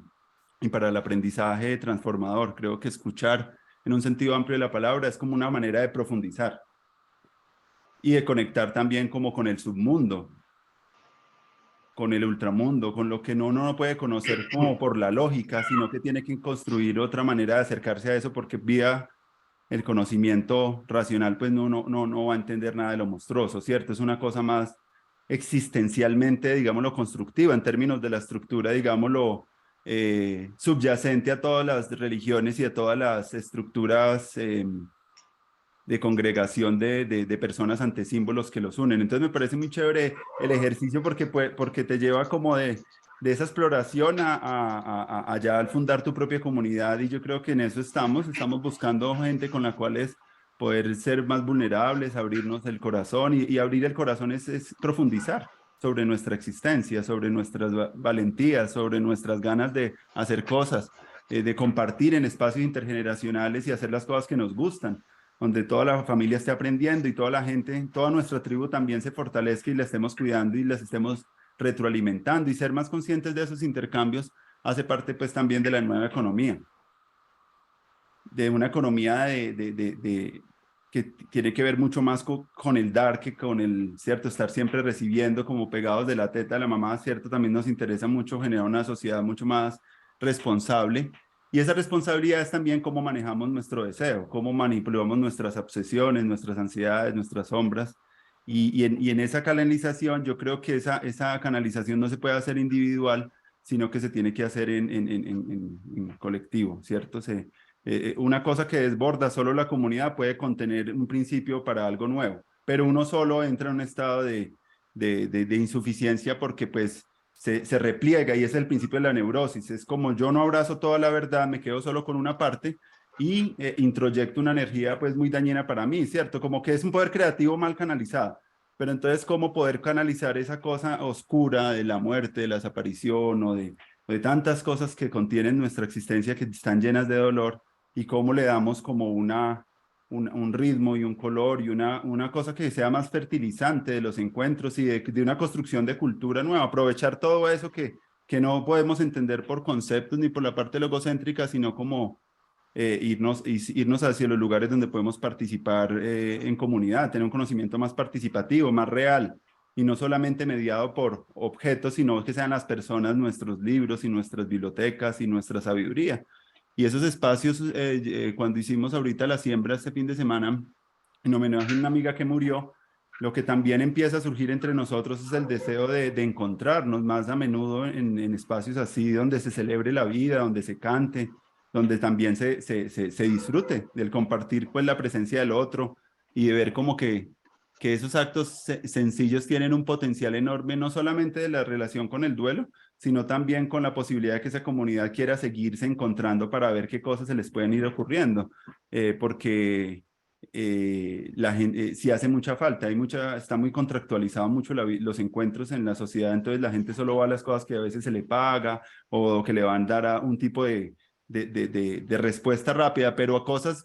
y para el aprendizaje transformador. Creo que escuchar en un sentido amplio de la palabra es como una manera de profundizar y de conectar también como con el submundo, con el ultramundo, con lo que uno no puede conocer como por la lógica, sino que tiene que construir otra manera de acercarse a eso, porque vía el conocimiento racional pues no va a entender nada de lo monstruoso, ¿cierto? Es una cosa más existencialmente, digámoslo, constructiva en términos de la estructura, digámoslo, subyacente a todas las religiones y a todas las estructuras de congregación de personas ante símbolos que los unen. Entonces me parece muy chévere el ejercicio porque te lleva como de esa exploración allá al fundar tu propia comunidad, y yo creo que en eso estamos buscando gente con la cual es poder ser más vulnerables, abrirnos el corazón, y abrir el corazón es profundizar sobre nuestra existencia, sobre nuestras valentías, sobre nuestras ganas de hacer cosas, de compartir en espacios intergeneracionales y hacer las cosas que nos gustan, donde toda la familia esté aprendiendo y toda la gente, toda nuestra tribu también se fortalezca y la estemos cuidando y las estemos retroalimentando, y ser más conscientes de esos intercambios hace parte pues también de la nueva economía, de una economía que tiene que ver mucho más con el dar que con el, ¿cierto? Estar siempre recibiendo como pegados de la teta de la mamá, ¿cierto? También nos interesa mucho generar una sociedad mucho más responsable, y esa responsabilidad es también cómo manejamos nuestro deseo, cómo manipulamos nuestras obsesiones, nuestras ansiedades, nuestras sombras, y en esa canalización yo creo que esa canalización no se puede hacer individual, sino que se tiene que hacer en colectivo, ¿cierto? Una cosa que desborda solo la comunidad puede contener un principio para algo nuevo, pero uno solo entra en un estado de insuficiencia porque pues se repliega, y ese es el principio de la neurosis. Es como yo no abrazo toda la verdad, me quedo solo con una parte y introyecto una energía pues muy dañina para mí, ¿cierto? Como que es un poder creativo mal canalizado. Pero entonces, ¿cómo poder canalizar esa cosa oscura de la muerte, de la desaparición o de tantas cosas que contienen nuestra existencia que están llenas de dolor, y cómo le damos como un ritmo y un color y una cosa que sea más fertilizante de los encuentros y de una construcción de cultura nueva? Aprovechar todo eso que no podemos entender por conceptos ni por la parte logocéntrica, sino como irnos hacia los lugares donde podemos participar en comunidad, tener un conocimiento más participativo, más real, y no solamente mediado por objetos, sino que sean las personas nuestros libros y nuestras bibliotecas y nuestra sabiduría. Y esos espacios, cuando hicimos ahorita la siembra este fin de semana, en homenaje a una amiga que murió, lo que también empieza a surgir entre nosotros es el deseo de encontrarnos más a menudo en espacios así, donde se celebre la vida, donde se cante, donde también se disfrute del compartir pues la presencia del otro, y de ver como que esos actos sencillos tienen un potencial enorme, no solamente de la relación con el duelo, sino también con la posibilidad de que esa comunidad quiera seguirse encontrando para ver qué cosas se les pueden ir ocurriendo, porque la gente sí hace mucha falta, está muy contractualizado mucho los encuentros en la sociedad, entonces la gente solo va a las cosas que a veces se le paga o que le van a dar a un tipo de respuesta rápida, pero a cosas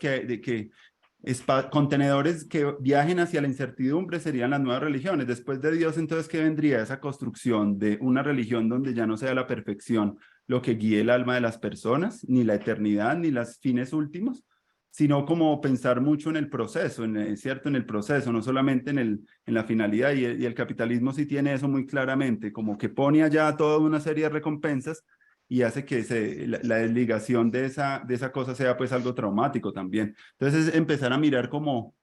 contenedores que viajen hacia la incertidumbre serían las nuevas religiones. Después de Dios, entonces, ¿qué vendría? Esa construcción de una religión donde ya no sea la perfección lo que guíe el alma de las personas, ni la eternidad, ni los fines últimos, sino como pensar mucho en el proceso, ¿cierto? En el proceso, no solamente en la finalidad, y el capitalismo sí tiene eso muy claramente, como que pone allá toda una serie de recompensas y hace que la desligación de esa cosa sea pues algo traumático también. Entonces es empezar a mirar cómo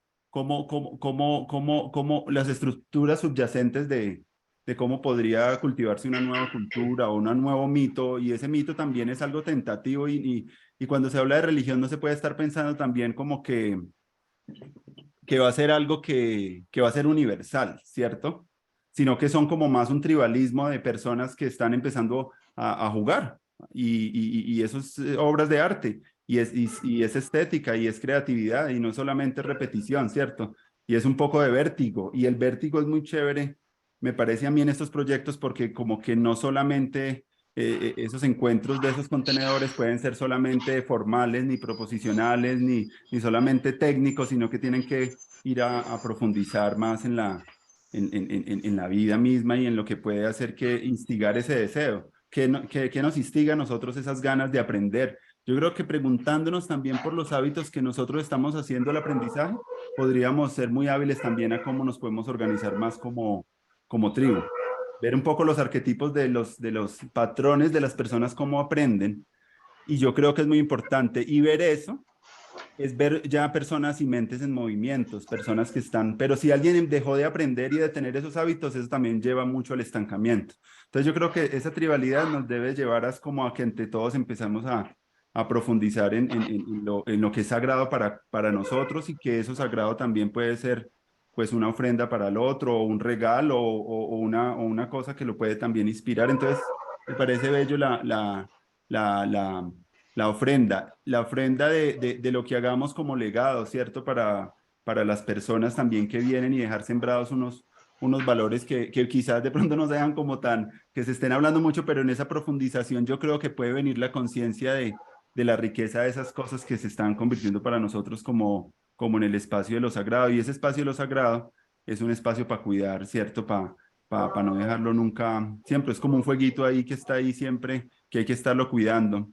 las estructuras subyacentes de cómo podría cultivarse una nueva cultura o un nuevo mito, y ese mito también es algo tentativo, y cuando se habla de religión no se puede estar pensando también como que va a ser algo que va a ser universal, ¿cierto? Sino que son como más un tribalismo de personas que están empezando a jugar, y eso es obras de arte, y es estética, y es creatividad, y no solamente repetición, ¿cierto? Y es un poco de vértigo, y el vértigo es muy chévere, me parece a mí en estos proyectos, porque como que no solamente esos encuentros de esos contenedores pueden ser solamente formales, ni proposicionales, ni solamente técnicos, sino que tienen que ir a profundizar más en la vida misma y en lo que puede hacer que instigar ese deseo. ¿Qué nos instiga a nosotros esas ganas de aprender? Yo creo que preguntándonos también por los hábitos que nosotros estamos haciendo el aprendizaje, podríamos ser muy hábiles también a cómo nos podemos organizar más como tribu. Ver un poco los arquetipos de los patrones de las personas, cómo aprenden. Y yo creo que es muy importante, y ver eso es ver ya personas y mentes en movimientos, personas que están, pero si alguien dejó de aprender y de tener esos hábitos, eso también lleva mucho al estancamiento. Entonces yo creo que esa tribalidad nos debe llevar a, como a que entre todos empezamos a profundizar en lo que es sagrado para nosotros, y que eso sagrado también puede ser pues una ofrenda para el otro, o un regalo, o una cosa que lo puede también inspirar. Entonces me parece bello la ofrenda de lo que hagamos como legado, ¿cierto? Para las personas también que vienen, y dejar sembrados unos valores que quizás de pronto no sean como tan, que se estén hablando mucho, pero en esa profundización yo creo que puede venir la conciencia de la riqueza de esas cosas que se están convirtiendo para nosotros como en el espacio de lo sagrado. Y ese espacio de lo sagrado es un espacio para cuidar, ¿cierto? Para no dejarlo nunca, siempre es como un fueguito ahí que está ahí siempre, que hay que estarlo cuidando.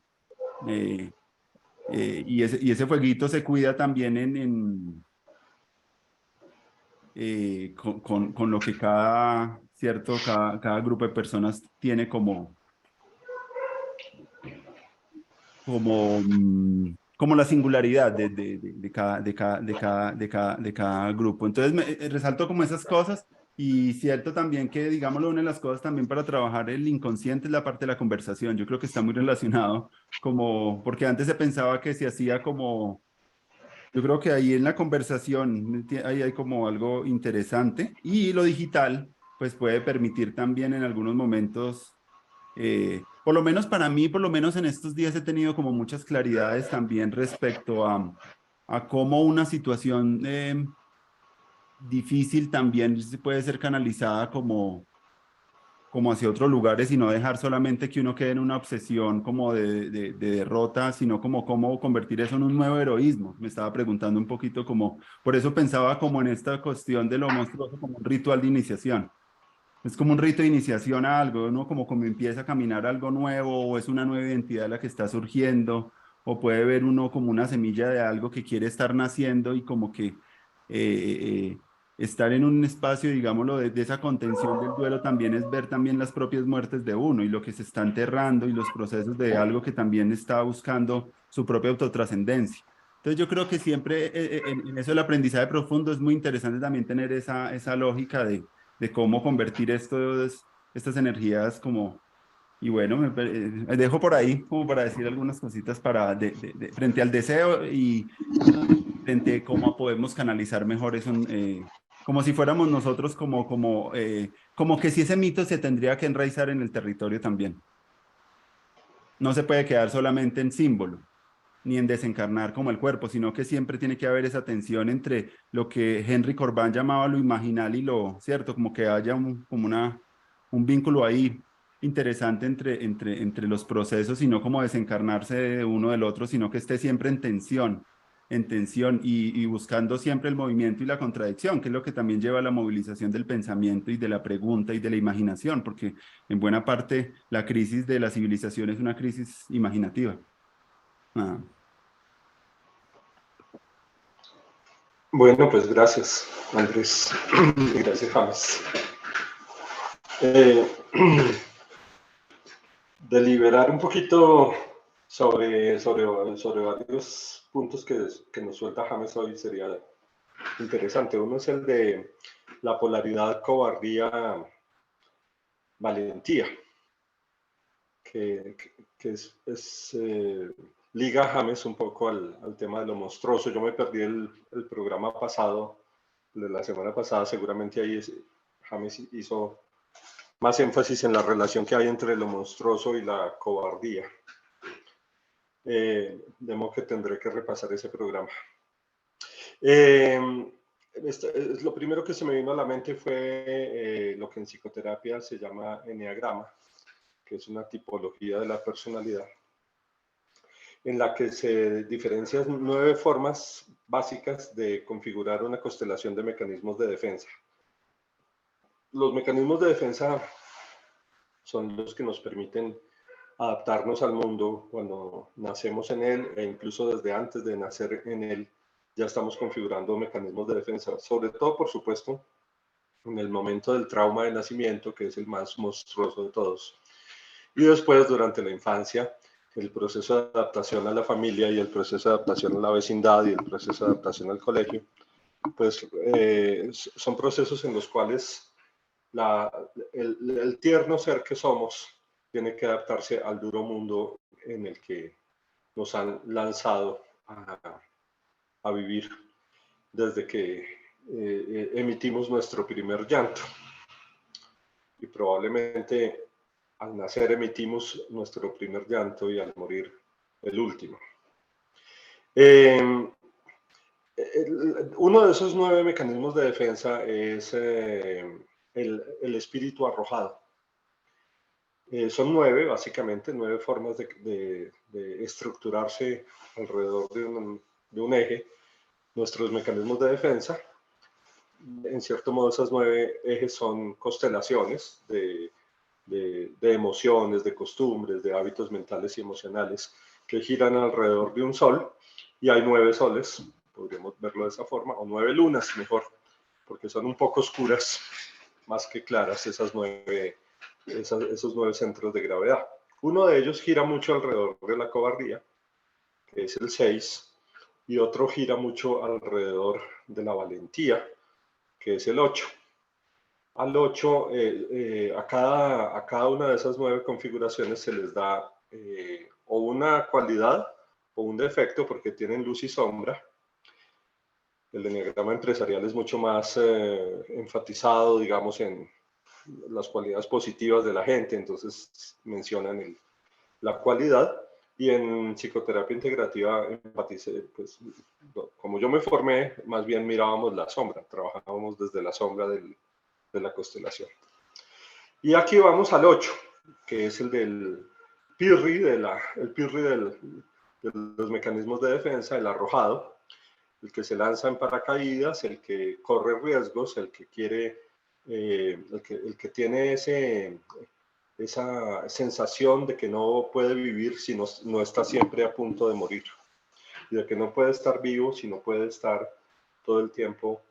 Eh, y ese fueguito se cuida también con lo que cada grupo de personas tiene como la singularidad de cada grupo. Entonces, resalto como esas cosas. Y cierto también que, digámoslo, una de las cosas también para trabajar el inconsciente es la parte de la conversación. Yo creo que está muy relacionado, porque antes se pensaba que se hacía como, yo creo que ahí en la conversación ahí hay como algo interesante, y lo digital pues puede permitir también en algunos momentos, por lo menos para mí, por lo menos en estos días he tenido como muchas claridades también respecto a cómo una situación difícil también se puede ser canalizada como hacia otros lugares, y no dejar solamente que uno quede en una obsesión como de derrota, sino como cómo convertir eso en un nuevo heroísmo. Me estaba preguntando un poquito como, por eso pensaba como en esta cuestión de lo monstruoso como un ritual de iniciación. Es como un rito de iniciación a algo, ¿no? Como empieza a caminar algo nuevo, o es una nueva identidad la que está surgiendo, o puede ver uno como una semilla de algo que quiere estar naciendo, y como que estar en un espacio, digámoslo, de esa contención del duelo también es ver también las propias muertes de uno y lo que se está enterrando, y los procesos de algo que también está buscando su propia autotrascendencia. Entonces yo creo que siempre en eso el aprendizaje profundo es muy interesante también tener esa lógica de cómo convertir estas energías como, y bueno, me dejo por ahí como para decir algunas cositas frente al deseo, y frente a cómo podemos canalizar mejor eso, como si fuéramos nosotros como que si ese mito se tendría que enraizar en el territorio también. No se puede quedar solamente en símbolo, ni en desencarnar como el cuerpo, sino que siempre tiene que haber esa tensión entre lo que Henry Corbán llamaba lo imaginal y lo cierto, como que haya un vínculo ahí interesante entre los procesos, y no como desencarnarse de uno del otro, sino que esté siempre en tensión, y buscando siempre el movimiento y la contradicción, que es lo que también lleva a la movilización del pensamiento y de la pregunta y de la imaginación, porque en buena parte la crisis de la civilización es una crisis imaginativa. Ah. Bueno, pues gracias, Andrés. Gracias, James. Eh, deliberar un poquito sobre varios puntos que nos suelta James hoy sería interesante. Uno es el de la polaridad cobardía-valentía, que liga James un poco al tema de lo monstruoso. Yo me perdí el programa pasado, de la semana pasada, seguramente ahí James hizo más énfasis en la relación que hay entre lo monstruoso y la cobardía. De modo que tendré que repasar ese programa. Lo primero que se me vino a la mente fue lo que en psicoterapia se llama eneagrama, que es una tipología de la personalidad, en la que se diferencian 9 formas básicas de configurar una constelación de mecanismos de defensa. Los mecanismos de defensa son los que nos permiten adaptarnos al mundo cuando nacemos en él, e incluso desde antes de nacer en él ya estamos configurando mecanismos de defensa, sobre todo, por supuesto, en el momento del trauma de nacimiento, que es el más monstruoso de todos, y después durante la infancia, el proceso de adaptación a la familia y el proceso de adaptación a la vecindad y el proceso de adaptación al colegio, pues son procesos en los cuales el tierno ser que somos tiene que adaptarse al duro mundo en el que nos han lanzado a vivir desde que emitimos nuestro primer llanto. Y probablemente al nacer emitimos nuestro primer llanto y al morir el último. Uno de esos 9 mecanismos de defensa es el espíritu arrojado. Son 9, básicamente, 9 formas de estructurarse alrededor de un eje, nuestros mecanismos de defensa. En cierto modo, esas 9 ejes son constelaciones de emociones, de costumbres, de hábitos mentales y emocionales que giran alrededor de un sol, y hay 9 soles, podríamos verlo de esa forma, o 9 lunas mejor, porque son un poco oscuras, más que claras esos 9 centros de gravedad. Uno de ellos gira mucho alrededor de la cobardía, que es el 6, y otro gira mucho alrededor de la valentía, que es el 8. Al 8, a cada una de esas 9 configuraciones se les da o una cualidad o un defecto, porque tienen luz y sombra. El enneagrama empresarial es mucho más enfatizado, digamos, en las cualidades positivas de la gente, entonces mencionan la cualidad. Y en psicoterapia integrativa enfaticé, pues, como yo me formé, más bien mirábamos la sombra, trabajábamos desde la sombra de la constelación. Y aquí vamos al 8, que es el del PIRRI, de los mecanismos de defensa, el arrojado, el que se lanza en paracaídas, el que corre riesgos, el que quiere, el que tiene esa sensación de que no puede vivir si no está siempre a punto de morir, y de que no puede estar vivo si no puede estar todo el tiempo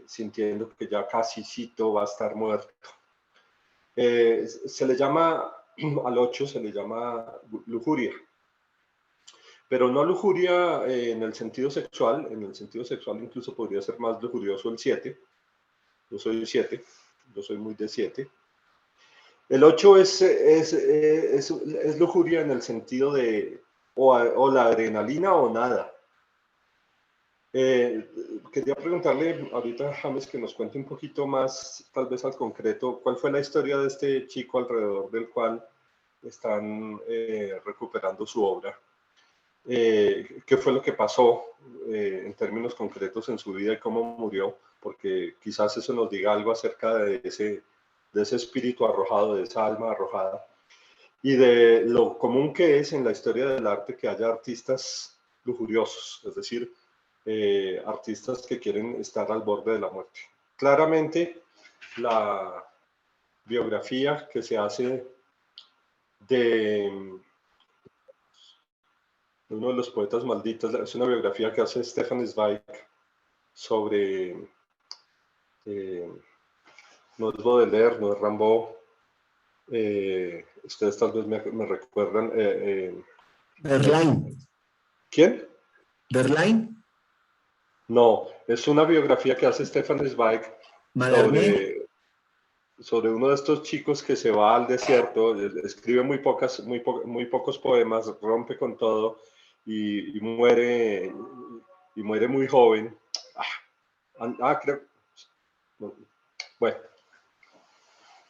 sintiendo que ya casi va a estar muerto. Se le llama, al 8 se le llama lujuria, pero no lujuria en el sentido sexual. En el sentido sexual incluso podría ser más lujurioso el 7. Yo soy 7, yo soy muy de 7. El 8 es lujuria en el sentido de o la adrenalina o nada. Quería preguntarle ahorita a James que nos cuente un poquito más, tal vez al concreto, cuál fue la historia de este chico alrededor del cual están recuperando su obra. ¿Qué fue lo que pasó en términos concretos en su vida y cómo murió? Porque quizás eso nos diga algo acerca de ese espíritu arrojado, de esa alma arrojada, y de lo común que es en la historia del arte que haya artistas lujuriosos, es decir, artistas que quieren estar al borde de la muerte. Claramente, la biografía que se hace de uno de los poetas malditos, es una biografía que hace Stefan Zweig sobre, no es Baudelaire, no es Rimbaud, ustedes tal vez me recuerdan. Verlaine. ¿Quién? Verlaine. No, es una biografía que hace Stefan Zweig sobre uno de estos chicos que se va al desierto, escribe muy pocos poemas, rompe con todo y muere muy joven. Creo. Bueno.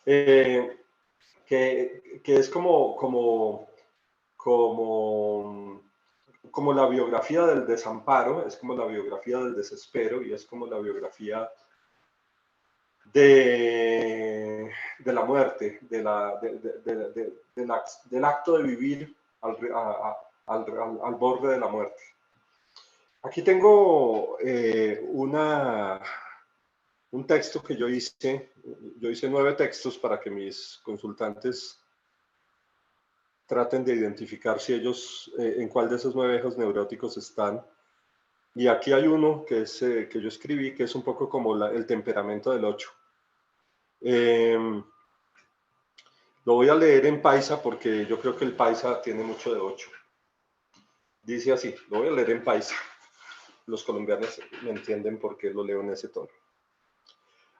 Que es como la biografía del desamparo, es como la biografía del desespero y es como la biografía de la muerte, del acto de vivir al borde de la muerte. Aquí tengo un texto que yo hice 9 textos para que mis consultantes traten de identificar si ellos, en cuál de esos 9 ejes neuróticos están. Y aquí hay uno que yo escribí, que es un poco como el temperamento del 8. Lo voy a leer en paisa porque yo creo que el paisa tiene mucho de 8. Dice así, lo voy a leer en paisa. Los colombianos me entienden por qué lo leo en ese tono.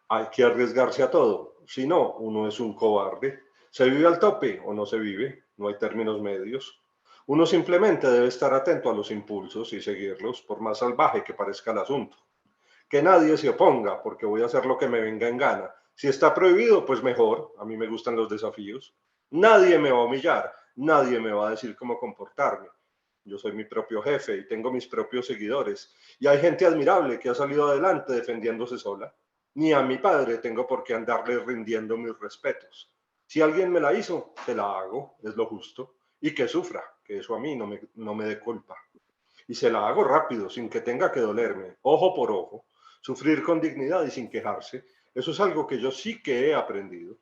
Hay que arriesgarse a todo, si no, uno es un cobarde. ¿Se vive al tope o no se vive? No hay términos medios. Uno simplemente debe estar atento a los impulsos y seguirlos, por más salvaje que parezca el asunto. Que nadie se oponga, porque voy a hacer lo que me venga en gana. Si está prohibido, pues mejor, a mí me gustan los desafíos. Nadie me va a humillar, nadie me va a decir cómo comportarme. Yo soy mi propio jefe y tengo mis propios seguidores. Y hay gente admirable que ha salido adelante defendiéndose sola. Ni a mi padre tengo por qué andarle rindiendo mis respetos. Si alguien me la hizo, te la hago, es lo justo. Y que sufra, que eso a mí no me dé culpa. Y se la hago rápido, sin que tenga que dolerme, ojo por ojo, sufrir con dignidad y sin quejarse. Eso es algo que yo sí que he aprendido.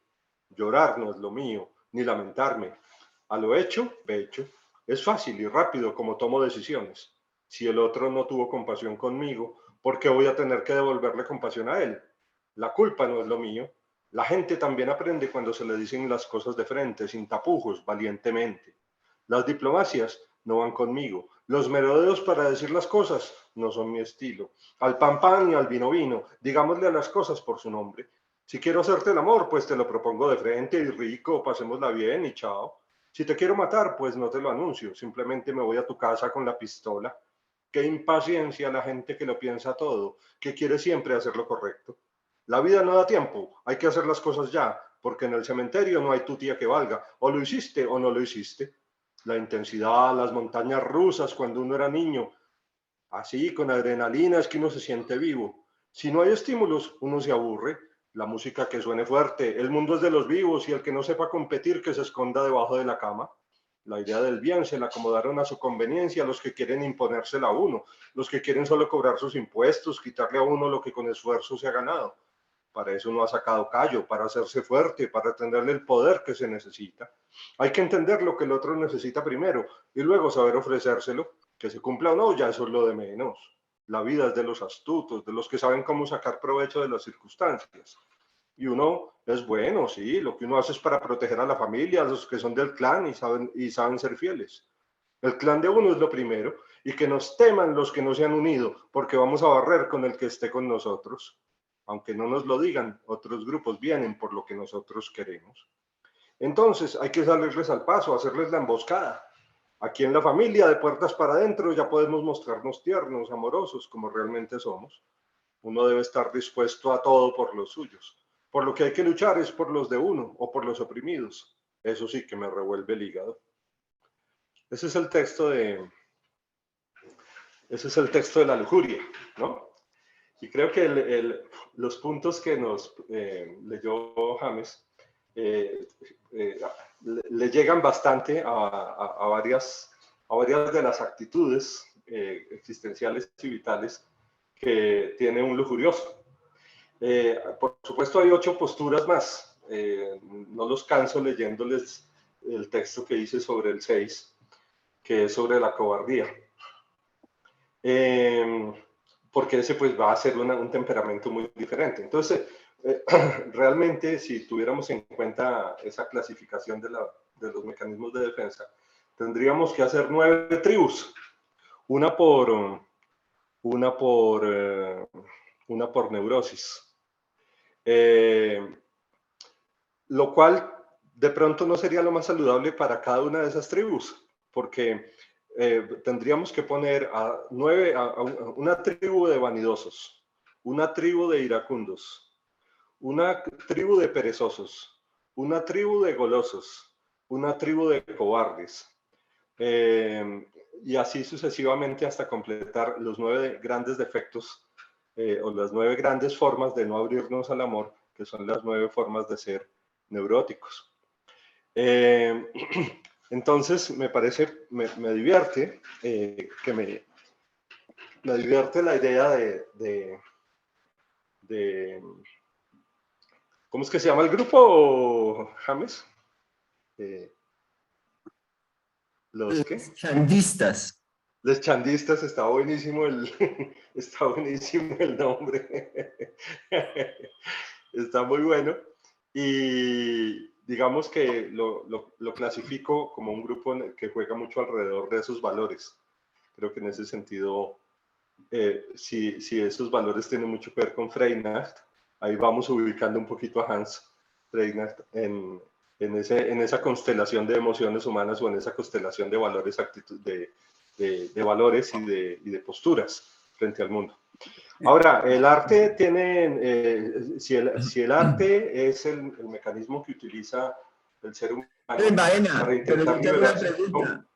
Llorar no es lo mío, ni lamentarme. A lo hecho, hecho. Es fácil y rápido como tomo decisiones. Si el otro no tuvo compasión conmigo, ¿por qué voy a tener que devolverle compasión a él? La culpa no es lo mío. La gente también aprende cuando se le dicen las cosas de frente, sin tapujos, valientemente. Las diplomacias no van conmigo. Los merodeos para decir las cosas no son mi estilo. Al pan pan y al vino vino, digámosle a las cosas por su nombre. Si quiero hacerte el amor, pues te lo propongo de frente y rico, pasémosla bien y chao. Si te quiero matar, pues no te lo anuncio, simplemente me voy a tu casa con la pistola. Qué impaciencia la gente que lo piensa todo, que quiere siempre hacer lo correcto. La vida no da tiempo, hay que hacer las cosas ya, porque en el cementerio no hay tu tía que valga, o lo hiciste o no lo hiciste. La intensidad, las montañas rusas cuando uno era niño, así con adrenalina es que uno se siente vivo. Si no hay estímulos, uno se aburre. La música que suene fuerte, el mundo es de los vivos y el que no sepa competir que se esconda debajo de la cama. La idea del bien se la acomodaron a su conveniencia los que quieren imponérsela a uno, los que quieren solo cobrar sus impuestos, quitarle a uno lo que con esfuerzo se ha ganado. Para eso no ha sacado callo, para hacerse fuerte, para tenerle el poder que se necesita. Hay que entender lo que el otro necesita primero y luego saber ofrecérselo. Que se cumpla o no, ya eso es lo de menos. La vida es de los astutos, de los que saben cómo sacar provecho de las circunstancias. Y uno es bueno, sí, lo que uno hace es para proteger a la familia, a los que son del clan y saben ser fieles. El clan de uno es lo primero, y que nos teman los que no se han unido, porque vamos a barrer con el que esté con nosotros. Aunque no nos lo digan, otros grupos vienen por lo que nosotros queremos. Entonces hay que salirles al paso, hacerles la emboscada. Aquí en la familia, de puertas para adentro, ya podemos mostrarnos tiernos, amorosos, como realmente somos. Uno debe estar dispuesto a todo por los suyos. Por lo que hay que luchar es por los de uno o por los oprimidos. Eso sí que me revuelve el hígado. Ese es el texto de la lujuria, ¿no? Y creo que los puntos que nos leyó James le llegan bastante a varias de las actitudes existenciales y vitales que tiene un lujurioso. Por supuesto hay 8 posturas más. No los canso leyéndoles el texto que hice sobre el 6, que es sobre la cobardía. Porque ese pues va a ser un temperamento muy diferente. Entonces, realmente si tuviéramos en cuenta esa clasificación de los mecanismos de defensa, tendríamos que hacer 9 tribus, una por neurosis. Lo cual de pronto no sería lo más saludable para cada una de esas tribus, porque tendríamos que poner a una tribu de vanidosos, una tribu de iracundos, una tribu de perezosos, una tribu de golosos, una tribu de cobardes, y así sucesivamente hasta completar los 9 grandes defectos o las 9 grandes formas de no abrirnos al amor, que son las 9 formas de ser neuróticos. Entonces, me parece, me divierte, me divierte la idea ¿cómo es que se llama el grupo, James? ¿Los qué? Chandistas. Los chandistas, está buenísimo está buenísimo el nombre. Está muy bueno. Y digamos que lo clasifico como un grupo que juega mucho alrededor de esos valores. Creo que en ese sentido, si esos valores tienen mucho que ver con Freinet, ahí vamos ubicando un poquito a Hans Freinet en esa constelación de emociones humanas o en esa constelación de valores, de valores y de posturas frente al mundo. Ahora, el arte tiene, si el arte es el mecanismo que utiliza el ser humano para Pero intentar yo te hago una liberarse. pregunta.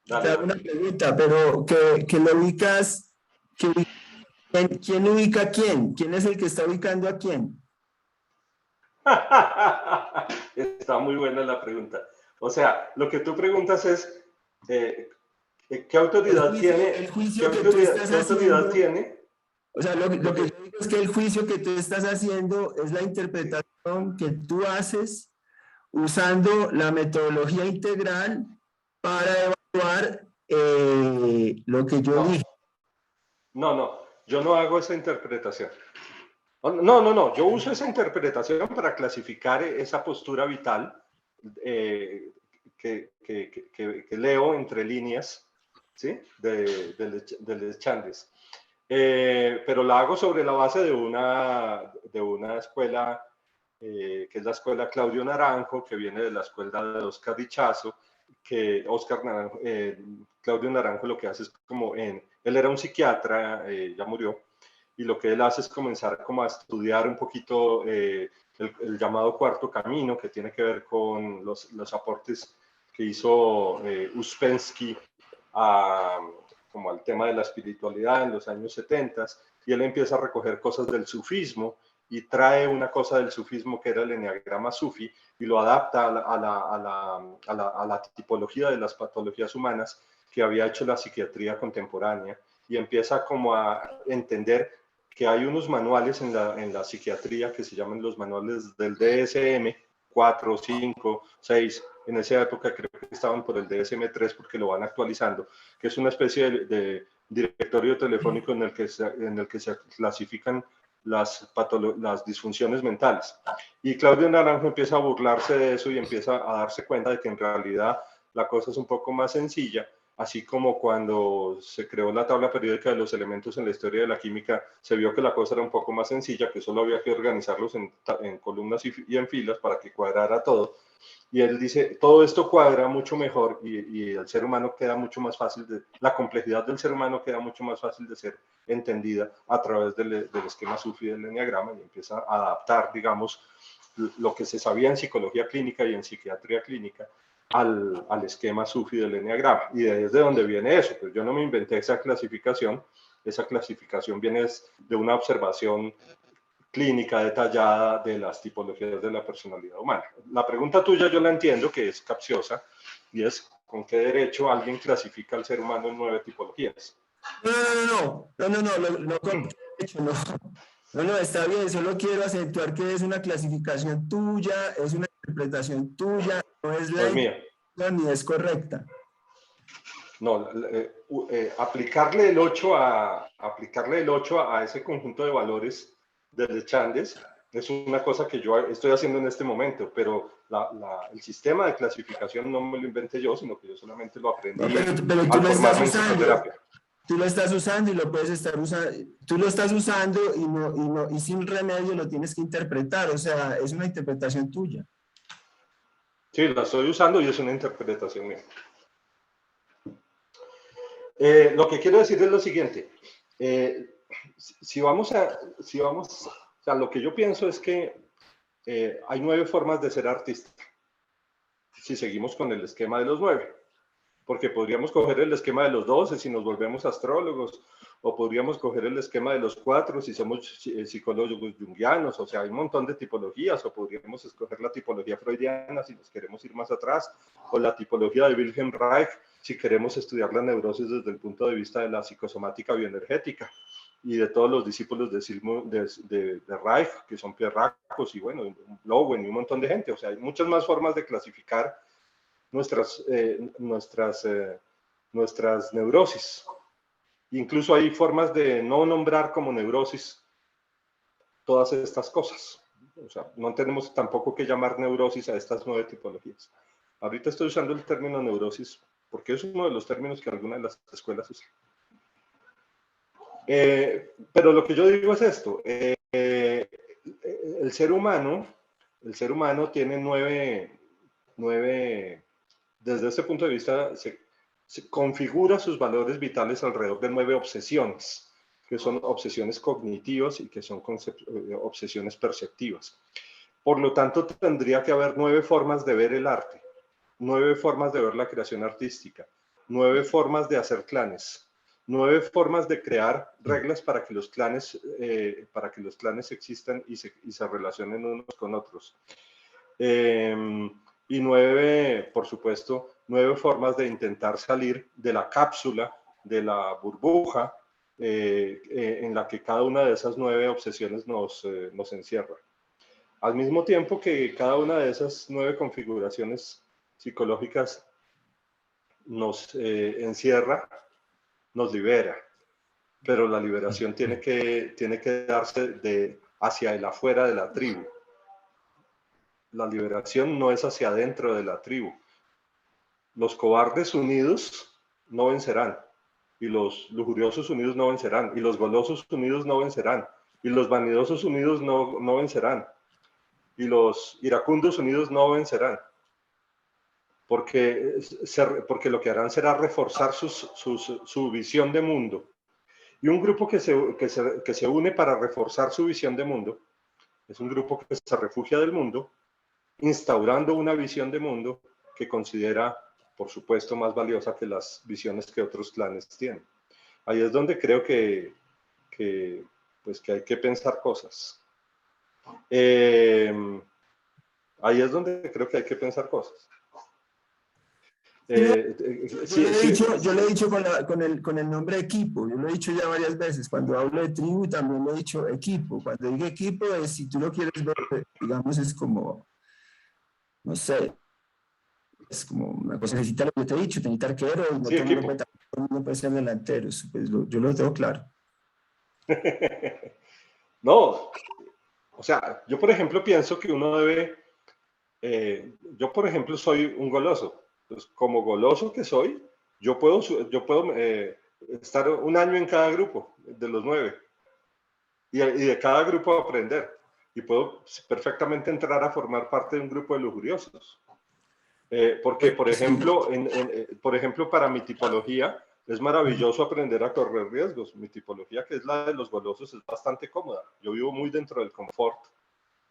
Dale, Te hago dale. una pregunta, pero que lo ubicas, ¿quién ubica a quién? ¿Quién es el que está ubicando a quién? Está muy buena la pregunta. O sea, lo que tú preguntas es, ¿qué autoridad tiene? El juicio que tú estás ¿Qué autoridad haciendo, tiene? o sea, lo que yo digo es que el juicio que tú estás haciendo es la interpretación que tú haces usando la metodología integral para evaluar lo que yo dije. No, yo no hago esa interpretación. No, yo uso esa interpretación para clasificar esa postura vital que leo entre líneas, ¿sí? de Chandis. Pero la hago sobre la base de una escuela que es la escuela Claudio Naranjo, que viene de la escuela de Oscar Richazo, que Claudio Naranjo lo que hace es él era un psiquiatra, ya murió, y lo que él hace es comenzar como a estudiar un poquito el llamado cuarto camino, que tiene que ver con los aportes que hizo Uspensky como al tema de la espiritualidad en los años 70, y él empieza a recoger cosas del sufismo y trae una cosa del sufismo que era el eneagrama sufi y lo adapta a la tipología de las patologías humanas que había hecho la psiquiatría contemporánea, y empieza como a entender que hay unos manuales en la psiquiatría que se llaman los manuales del DSM 4, 5, 6, en esa época creo que estaban por el DSM-3 porque lo van actualizando, que es una especie de directorio telefónico en el que se clasifican las disfunciones mentales. Y Claudio Naranjo empieza a burlarse de eso y empieza a darse cuenta de que en realidad la cosa es un poco más sencilla, así como cuando se creó la tabla periódica de los elementos en la historia de la química, se vio que la cosa era un poco más sencilla, que solo había que organizarlos en columnas y en filas para que cuadrara todo. Y él dice, todo esto cuadra mucho mejor y el ser humano queda mucho más fácil, la complejidad del ser humano queda mucho más fácil de ser entendida a través del esquema sufi del eneagrama, y empieza a adaptar, digamos, lo que se sabía en psicología clínica y en psiquiatría clínica al esquema sufi del eneagrama. Y desde donde viene eso, pues yo no me inventé esa clasificación viene de una observación clínica detallada de las tipologías de la personalidad humana. La pregunta tuya yo la entiendo, que es capciosa, y es ¿con qué derecho alguien clasifica al ser humano en 9 tipologías? No, está bien, solo quiero acentuar que es una clasificación tuya, es una interpretación tuya, no es No la es mía. ni es correcta. No, aplicarle el 8 a ese conjunto de valores de Chandes es una cosa que yo estoy haciendo en este momento, pero el sistema de clasificación no me lo inventé yo, sino que yo solamente lo aprendí pero tú al lo estás formarme en usando. psicoterapia. Tú lo estás usando y lo puedes estar usando. Tú lo estás usando y sin remedio lo tienes que interpretar. O sea, es una interpretación tuya. Sí, la estoy usando y es una interpretación mía. Lo que quiero decir es lo siguiente. O sea, lo que yo pienso es que hay 9 formas de ser artista, si seguimos con el esquema de los 9, porque podríamos coger el esquema de los 12 si nos volvemos astrólogos, o podríamos coger el esquema de los 4 si somos psicólogos junguianos, o sea, hay un montón de tipologías, o podríamos escoger la tipología freudiana si nos queremos ir más atrás, o la tipología de Wilhelm Reich si queremos estudiar la neurosis desde el punto de vista de la psicosomática bioenergética, y de todos los discípulos de Reich, que son Pierre Racos y bueno, Lowen y un montón de gente. O sea, hay muchas más formas de clasificar nuestras neurosis. Incluso hay formas de no nombrar como neurosis todas estas cosas. O sea, no tenemos tampoco que llamar neurosis a estas 9 tipologías. Ahorita estoy usando el término neurosis porque es uno de los términos que algunas de las escuelas usan. Pero lo que yo digo es esto. El ser humano tiene desde este punto de vista, se configura sus valores vitales alrededor de 9 obsesiones, que son obsesiones cognitivas y que son obsesiones perceptivas. Por lo tanto, tendría que haber 9 formas de ver el arte, 9 formas de ver la creación artística, 9 formas de hacer clanes, 9 formas de crear reglas para que los clanes existan y se relacionen unos con otros. Y 9, por supuesto, 9 formas de intentar salir de la cápsula, de la burbuja, en la que cada una de esas 9 obsesiones nos encierra. Al mismo tiempo que cada una de esas 9 configuraciones psicológicas nos encierra, nos libera, pero la liberación tiene que darse hacia el afuera de la tribu. La liberación no es hacia adentro de la tribu. Los cobardes unidos no vencerán, y los lujuriosos unidos no vencerán, y los golosos unidos no vencerán, y los vanidosos unidos no vencerán, y los iracundos unidos no vencerán, porque lo que harán será reforzar su visión de mundo. Y un grupo que se une para reforzar su visión de mundo es un grupo que se refugia del mundo, instaurando una visión de mundo que considera, por supuesto, más valiosa que las visiones que otros clanes tienen. Ahí es donde creo que hay que pensar cosas. Ahí es donde creo que hay que pensar cosas. Yo le he dicho con el nombre equipo, yo lo he dicho ya varias veces, cuando hablo de tribu también lo he dicho equipo, cuando digo equipo es, si tú lo quieres ver, digamos, es como, no sé, es como una cosa, necesita lo que te he dicho, necesita arquero, y no Sí, tengo en equipo. cuenta que todo el mundo puede ser delantero, pues yo lo tengo claro. No, o sea, yo por ejemplo pienso que uno debe, yo por ejemplo soy un goloso, entonces como goloso que soy, yo puedo estar un año en cada grupo de los 9 y de cada grupo aprender, y puedo perfectamente entrar a formar parte de un grupo de lujuriosos. Porque, por ejemplo, por ejemplo, para mi tipología es maravilloso aprender a correr riesgos. Mi tipología, que es la de los golosos, es bastante cómoda. Yo vivo muy dentro del confort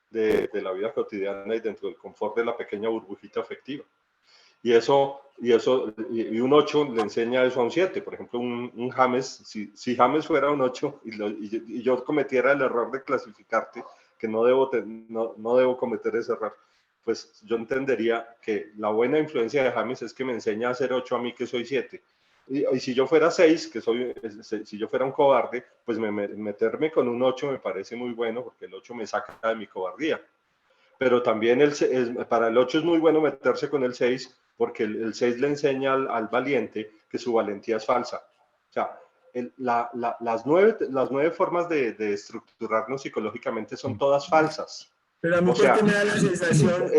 de la vida cotidiana y dentro del confort de la pequeña burbujita afectiva. Y un 8 le enseña eso a un 7. Por ejemplo, un James, si James fuera un 8 y yo cometiera el error de clasificarte, que no debo cometer ese error, pues yo entendería que la buena influencia de James es que me enseña a ser 8 a mí que soy 7. Y si yo fuera 6, si yo fuera un cobarde, pues meterme con un 8 me parece muy bueno, porque el 8 me saca de mi cobardía. Pero también para el 8 es muy bueno meterse con el 6, porque el 6 le enseña al valiente que su valentía es falsa. O sea, las 9 formas de estructurarnos psicológicamente son todas falsas. Pero a mí, O sea, porque me da la sensación,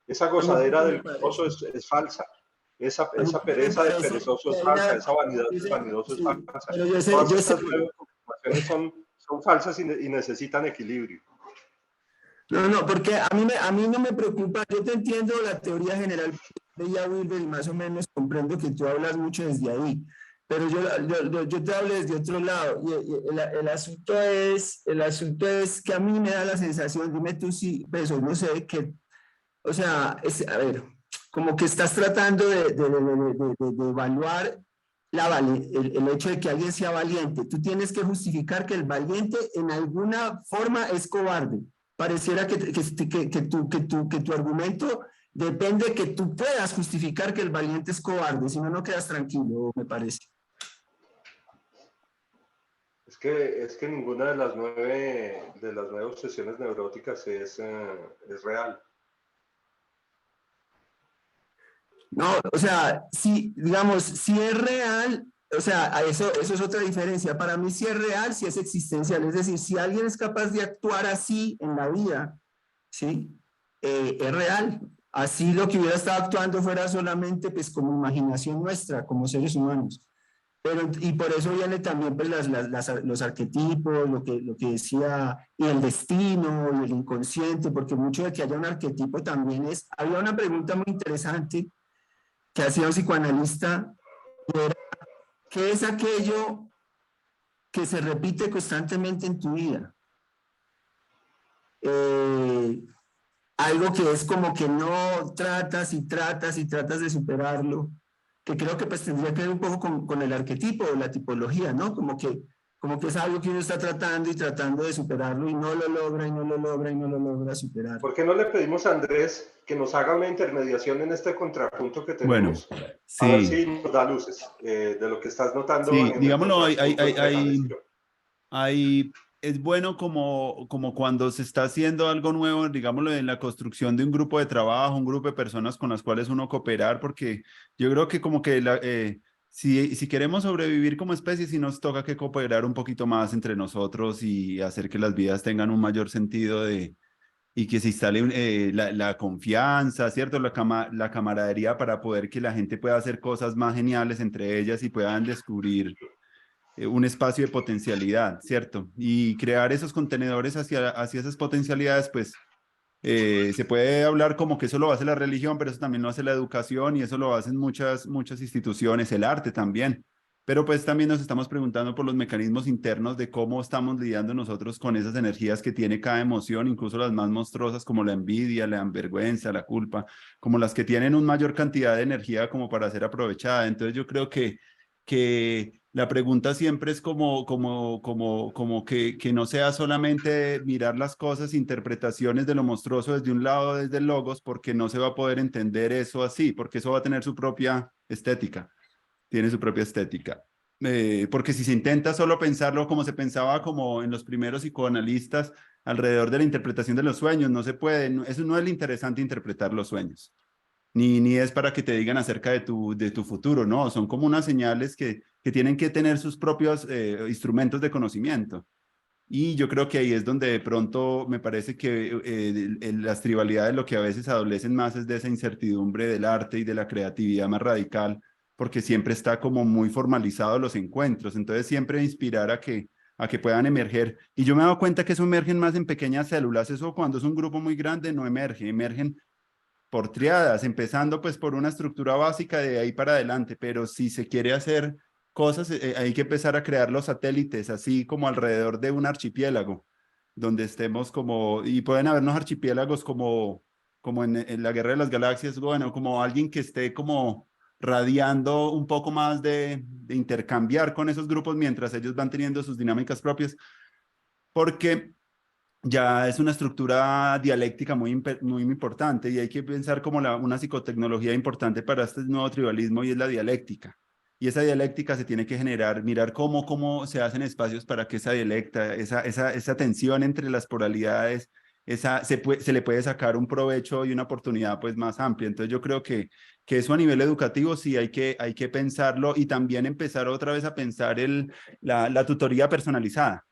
esa gozadera del perezoso es falsa. Esa pereza del perezoso es falsa. Esa vanidad del vanidoso es falsa. Pero yo sé, Todas estas 9 configuraciones son falsas y necesitan equilibrio. No, porque a mí no me preocupa, yo te entiendo la teoría general de Wilber y más o menos comprendo que tú hablas mucho desde ahí, pero yo te hablo desde otro lado y el asunto es que a mí me da la sensación, dime tú si, pues, no sé, que, o sea, a ver, como que estás tratando de evaluar el hecho de que alguien sea valiente. Tú tienes que justificar que el valiente en alguna forma es cobarde. Pareciera que tu argumento depende que tú puedas justificar que el valiente es cobarde, si no, no quedas tranquilo, me parece. Es que ninguna de las 9 obsesiones neuróticas es real. No, o sea, si, digamos, si es real, o sea, eso es otra diferencia. Para mí sí es real, sí es existencial. Es decir, si alguien es capaz de actuar así en la vida, ¿sí? Es real. Así lo que hubiera estado actuando fuera solamente pues como imaginación nuestra, como seres humanos. Pero, y por eso viene también pues, los arquetipos, lo que decía, y el destino, y el inconsciente, porque mucho de que haya un arquetipo también es... Había una pregunta muy interesante que hacía un psicoanalista, ¿qué es aquello que se repite constantemente en tu vida? Algo que es como que no tratas y tratas y tratas de superarlo, que creo que pues tendría que ver un poco con el arquetipo o la tipología, ¿no? Como que es algo que uno está tratando y tratando de superarlo y no lo logra y no lo logra y no lo logra superar. ¿Por qué no le pedimos a Andrés que nos haga una intermediación en este contrapunto que Bueno, tenemos? A ver sí, si nos da luces de lo que estás notando sí, en el digámoslo, contrapunto entre James y yo. es bueno como cuando se está haciendo algo nuevo, digámoslo, en la construcción de un grupo de trabajo, un grupo de personas con las cuales uno cooperar, porque yo creo que como que si queremos sobrevivir como especie, sí nos toca que cooperar un poquito más entre nosotros y hacer que las vidas tengan un mayor sentido y que se instale la confianza, ¿cierto? La camaradería para poder que la gente pueda hacer cosas más geniales entre ellas y puedan descubrir un espacio de potencialidad, ¿cierto? Y crear esos contenedores hacia esas potencialidades, pues se puede hablar como que eso lo hace la religión, pero eso también lo hace la educación y eso lo hacen muchas instituciones, el arte también. Pero pues también nos estamos preguntando por los mecanismos internos de cómo estamos lidiando nosotros con esas energías que tiene cada emoción, incluso las más monstruosas como la envidia, la vergüenza, la culpa, como las que tienen una mayor cantidad de energía como para ser aprovechada. Entonces yo creo que la pregunta siempre es como que no sea solamente mirar las cosas, interpretaciones de lo monstruoso desde un lado, desde el logos, porque no se va a poder entender eso así, porque eso va a tener su propia estética, tiene su propia estética. Porque si se intenta solo pensarlo como se pensaba como en los primeros psicoanalistas alrededor de la interpretación de los sueños, no se puede, eso no es lo interesante interpretar los sueños ni es para que te digan acerca de tu futuro, no, son como unas señales que tienen que tener sus propios instrumentos de conocimiento. Y yo creo que ahí es donde de pronto me parece que las tribalidades lo que a veces adolecen más es de esa incertidumbre del arte y de la creatividad más radical, porque siempre está como muy formalizado los encuentros, entonces siempre inspirar a que puedan emerger. Y yo me he dado cuenta que eso emergen más en pequeñas células, eso cuando es un grupo muy grande no emerge, emergen por triadas, empezando pues por una estructura básica de ahí para adelante, pero si se quiere hacer cosas, hay que empezar a crear los satélites, así como alrededor de un archipiélago, donde estemos como, y pueden habernos archipiélagos como en la Guerra de las Galaxias, bueno, como alguien que esté como radiando un poco más de intercambiar con esos grupos mientras ellos van teniendo sus dinámicas propias, porque ya es una estructura dialéctica muy importante y hay que pensar como una psicotecnología importante para este nuevo tribalismo y es la dialéctica. Y esa dialéctica se tiene que generar, mirar cómo se hacen espacios para que esa dialecta, esa tensión entre las polaridades, se le puede sacar un provecho y una oportunidad pues más amplia. Entonces yo creo que eso a nivel educativo sí hay que pensarlo y también empezar otra vez a pensar la tutoría personalizada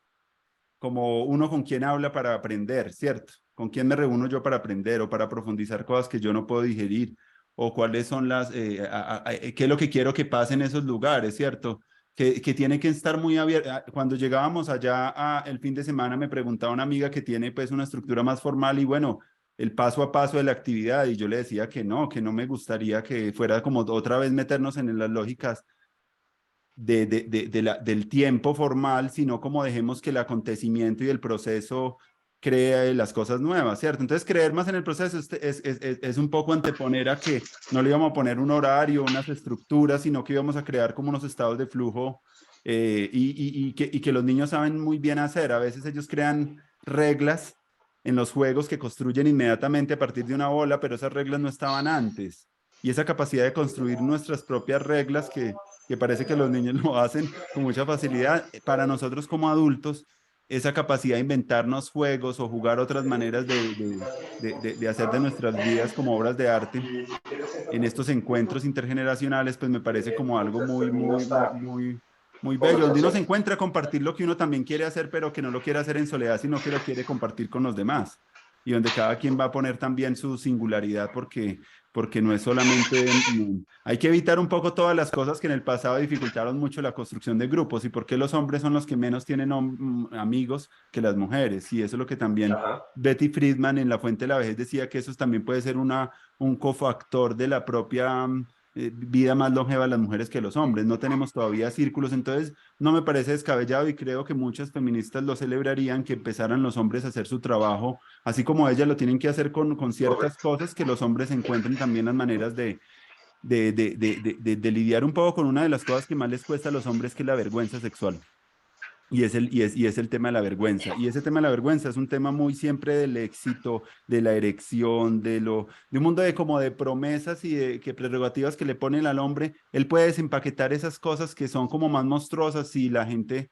como uno con quien habla para aprender, ¿cierto? ¿Con quién me reúno yo para aprender o para profundizar cosas que yo no puedo digerir? O cuáles son qué es lo que quiero que pase en esos lugares, ¿cierto? Que tiene que estar muy abierta. Cuando llegábamos allá el fin de semana me preguntaba una amiga que tiene pues una estructura más formal y bueno, el paso a paso de la actividad y yo le decía que no me gustaría que fuera como otra vez meternos en las lógicas del tiempo formal, sino como dejemos que el acontecimiento y el proceso cree las cosas nuevas, ¿cierto? Entonces, creer más en el proceso es un poco anteponer a que no le íbamos a poner un horario, unas estructuras, sino que íbamos a crear como unos estados de flujo y que los niños saben muy bien hacer. A veces ellos crean reglas en los juegos que construyen inmediatamente a partir de una bola, pero esas reglas no estaban antes. Y esa capacidad de construir nuestras propias reglas que parece que los niños lo hacen con mucha facilidad. Para nosotros como adultos, esa capacidad de inventarnos juegos o jugar otras maneras de hacer de nuestras vidas como obras de arte en estos encuentros intergeneracionales, pues me parece como algo muy bello, donde uno se Conversación. encuentra a compartir lo que uno también quiere hacer, pero que no lo quiere hacer en soledad, sino que lo quiere compartir con los demás. Y donde cada quien va a poner también su singularidad, porque no es solamente, hay que evitar un poco todas las cosas que en el pasado dificultaron mucho la construcción de grupos y por qué los hombres son los que menos tienen amigos que las mujeres. Y eso es lo que también Ajá. Betty Friedman en La Fuente de la Vejez decía, que eso también puede ser un cofactor de la propia vida más longeva de las mujeres que los hombres. No tenemos todavía círculos, entonces no me parece descabellado y creo que muchas feministas lo celebrarían, que empezaran los hombres a hacer su trabajo, así como ellas lo tienen que hacer con ciertas Correcto. cosas, que los hombres encuentren también las maneras de lidiar un poco con una de las cosas que más les cuesta a los hombres, que es la vergüenza sexual. Y es el tema de la vergüenza. Y ese tema de la vergüenza es un tema muy siempre del éxito, de la erección, de un mundo de como de promesas y de que prerrogativas que le ponen al hombre. Él puede desempaquetar esas cosas que son como más monstruosas si la gente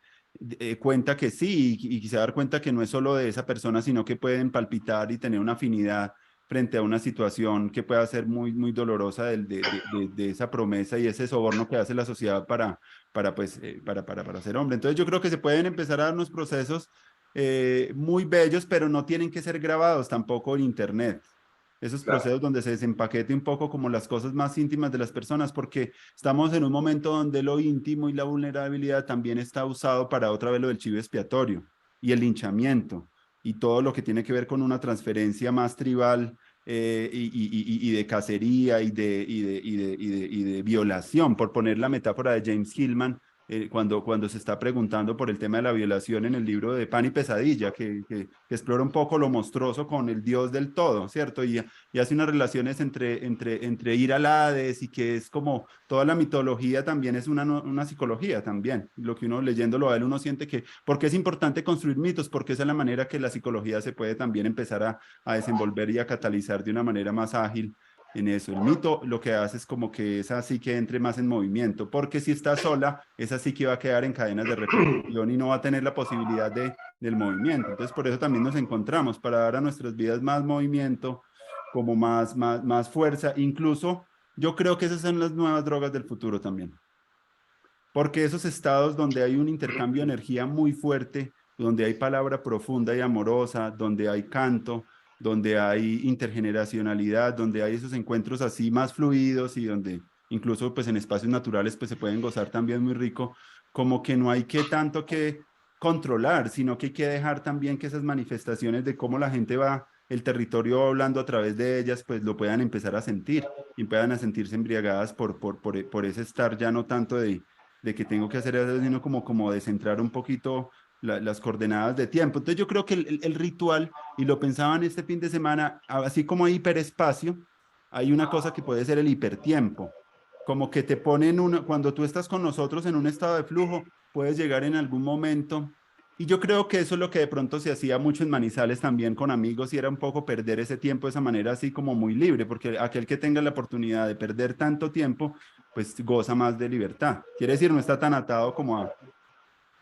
cuenta que sí y se dar cuenta que no es solo de esa persona, sino que pueden palpitar y tener una afinidad frente a una situación que pueda ser muy dolorosa de esa promesa y ese soborno que hace la sociedad para ser hombre. Entonces yo creo que se pueden empezar a dar unos procesos muy bellos, pero no tienen que ser grabados tampoco en internet. Esos Claro. procesos donde se desempaquete un poco como las cosas más íntimas de las personas, porque estamos en un momento donde lo íntimo y la vulnerabilidad también está usado para otra vez lo del chivo expiatorio y el linchamiento y todo lo que tiene que ver con una transferencia más tribal y de cacería y de violación, por poner la metáfora de James Hillman, cuando se está preguntando por el tema de la violación en el libro de Pan y Pesadilla, que explora un poco lo monstruoso con el Dios del todo, ¿cierto? Y hace unas relaciones entre ir al Hades y que es como toda la mitología también es una psicología también. Lo que uno leyéndolo a él, uno siente que, porque es importante construir mitos, porque esa es la manera que la psicología se puede también empezar a desenvolver y a catalizar de una manera más ágil en eso. El mito lo que hace es como que esa sí que entre más en movimiento, porque si está sola, esa sí que va a quedar en cadenas de repetición y no va a tener la posibilidad del movimiento. Entonces, por eso también nos encontramos, para dar a nuestras vidas más movimiento, como más fuerza. Incluso yo creo que esas son las nuevas drogas del futuro también, porque esos estados donde hay un intercambio de energía muy fuerte, donde hay palabra profunda y amorosa, donde hay canto, donde hay intergeneracionalidad, donde hay esos encuentros así más fluidos y donde incluso pues en espacios naturales pues se pueden gozar también muy rico, como que no hay que tanto que controlar, sino que hay que dejar también que esas manifestaciones de cómo la gente va, el territorio va hablando a través de ellas, pues lo puedan empezar a sentir y puedan a sentirse embriagadas por ese estar ya no tanto de que tengo que hacer eso, sino como de centrar un poquito las coordenadas de tiempo. Entonces yo creo que el ritual, y lo pensaba en este fin de semana, así como hay hiperespacio, hay una cosa que puede ser el hipertiempo, como que te ponen cuando tú estás con nosotros en un estado de flujo, puedes llegar en algún momento. Y yo creo que eso es lo que de pronto se hacía mucho en Manizales también con amigos y era un poco perder ese tiempo de esa manera así como muy libre, porque aquel que tenga la oportunidad de perder tanto tiempo, pues goza más de libertad. Quiere decir, no está tan atado como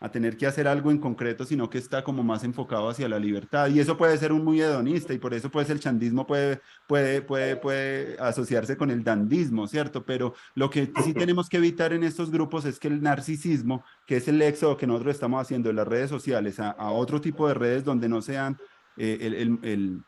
a tener que hacer algo en concreto, sino que está como más enfocado hacia la libertad. Y eso puede ser un muy hedonista y por eso pues el chandismo puede asociarse con el dandismo, ¿cierto? Pero lo que sí tenemos que evitar en estos grupos es que el narcisismo, que es el éxodo que nosotros estamos haciendo en las redes sociales a otro tipo de redes donde no sean el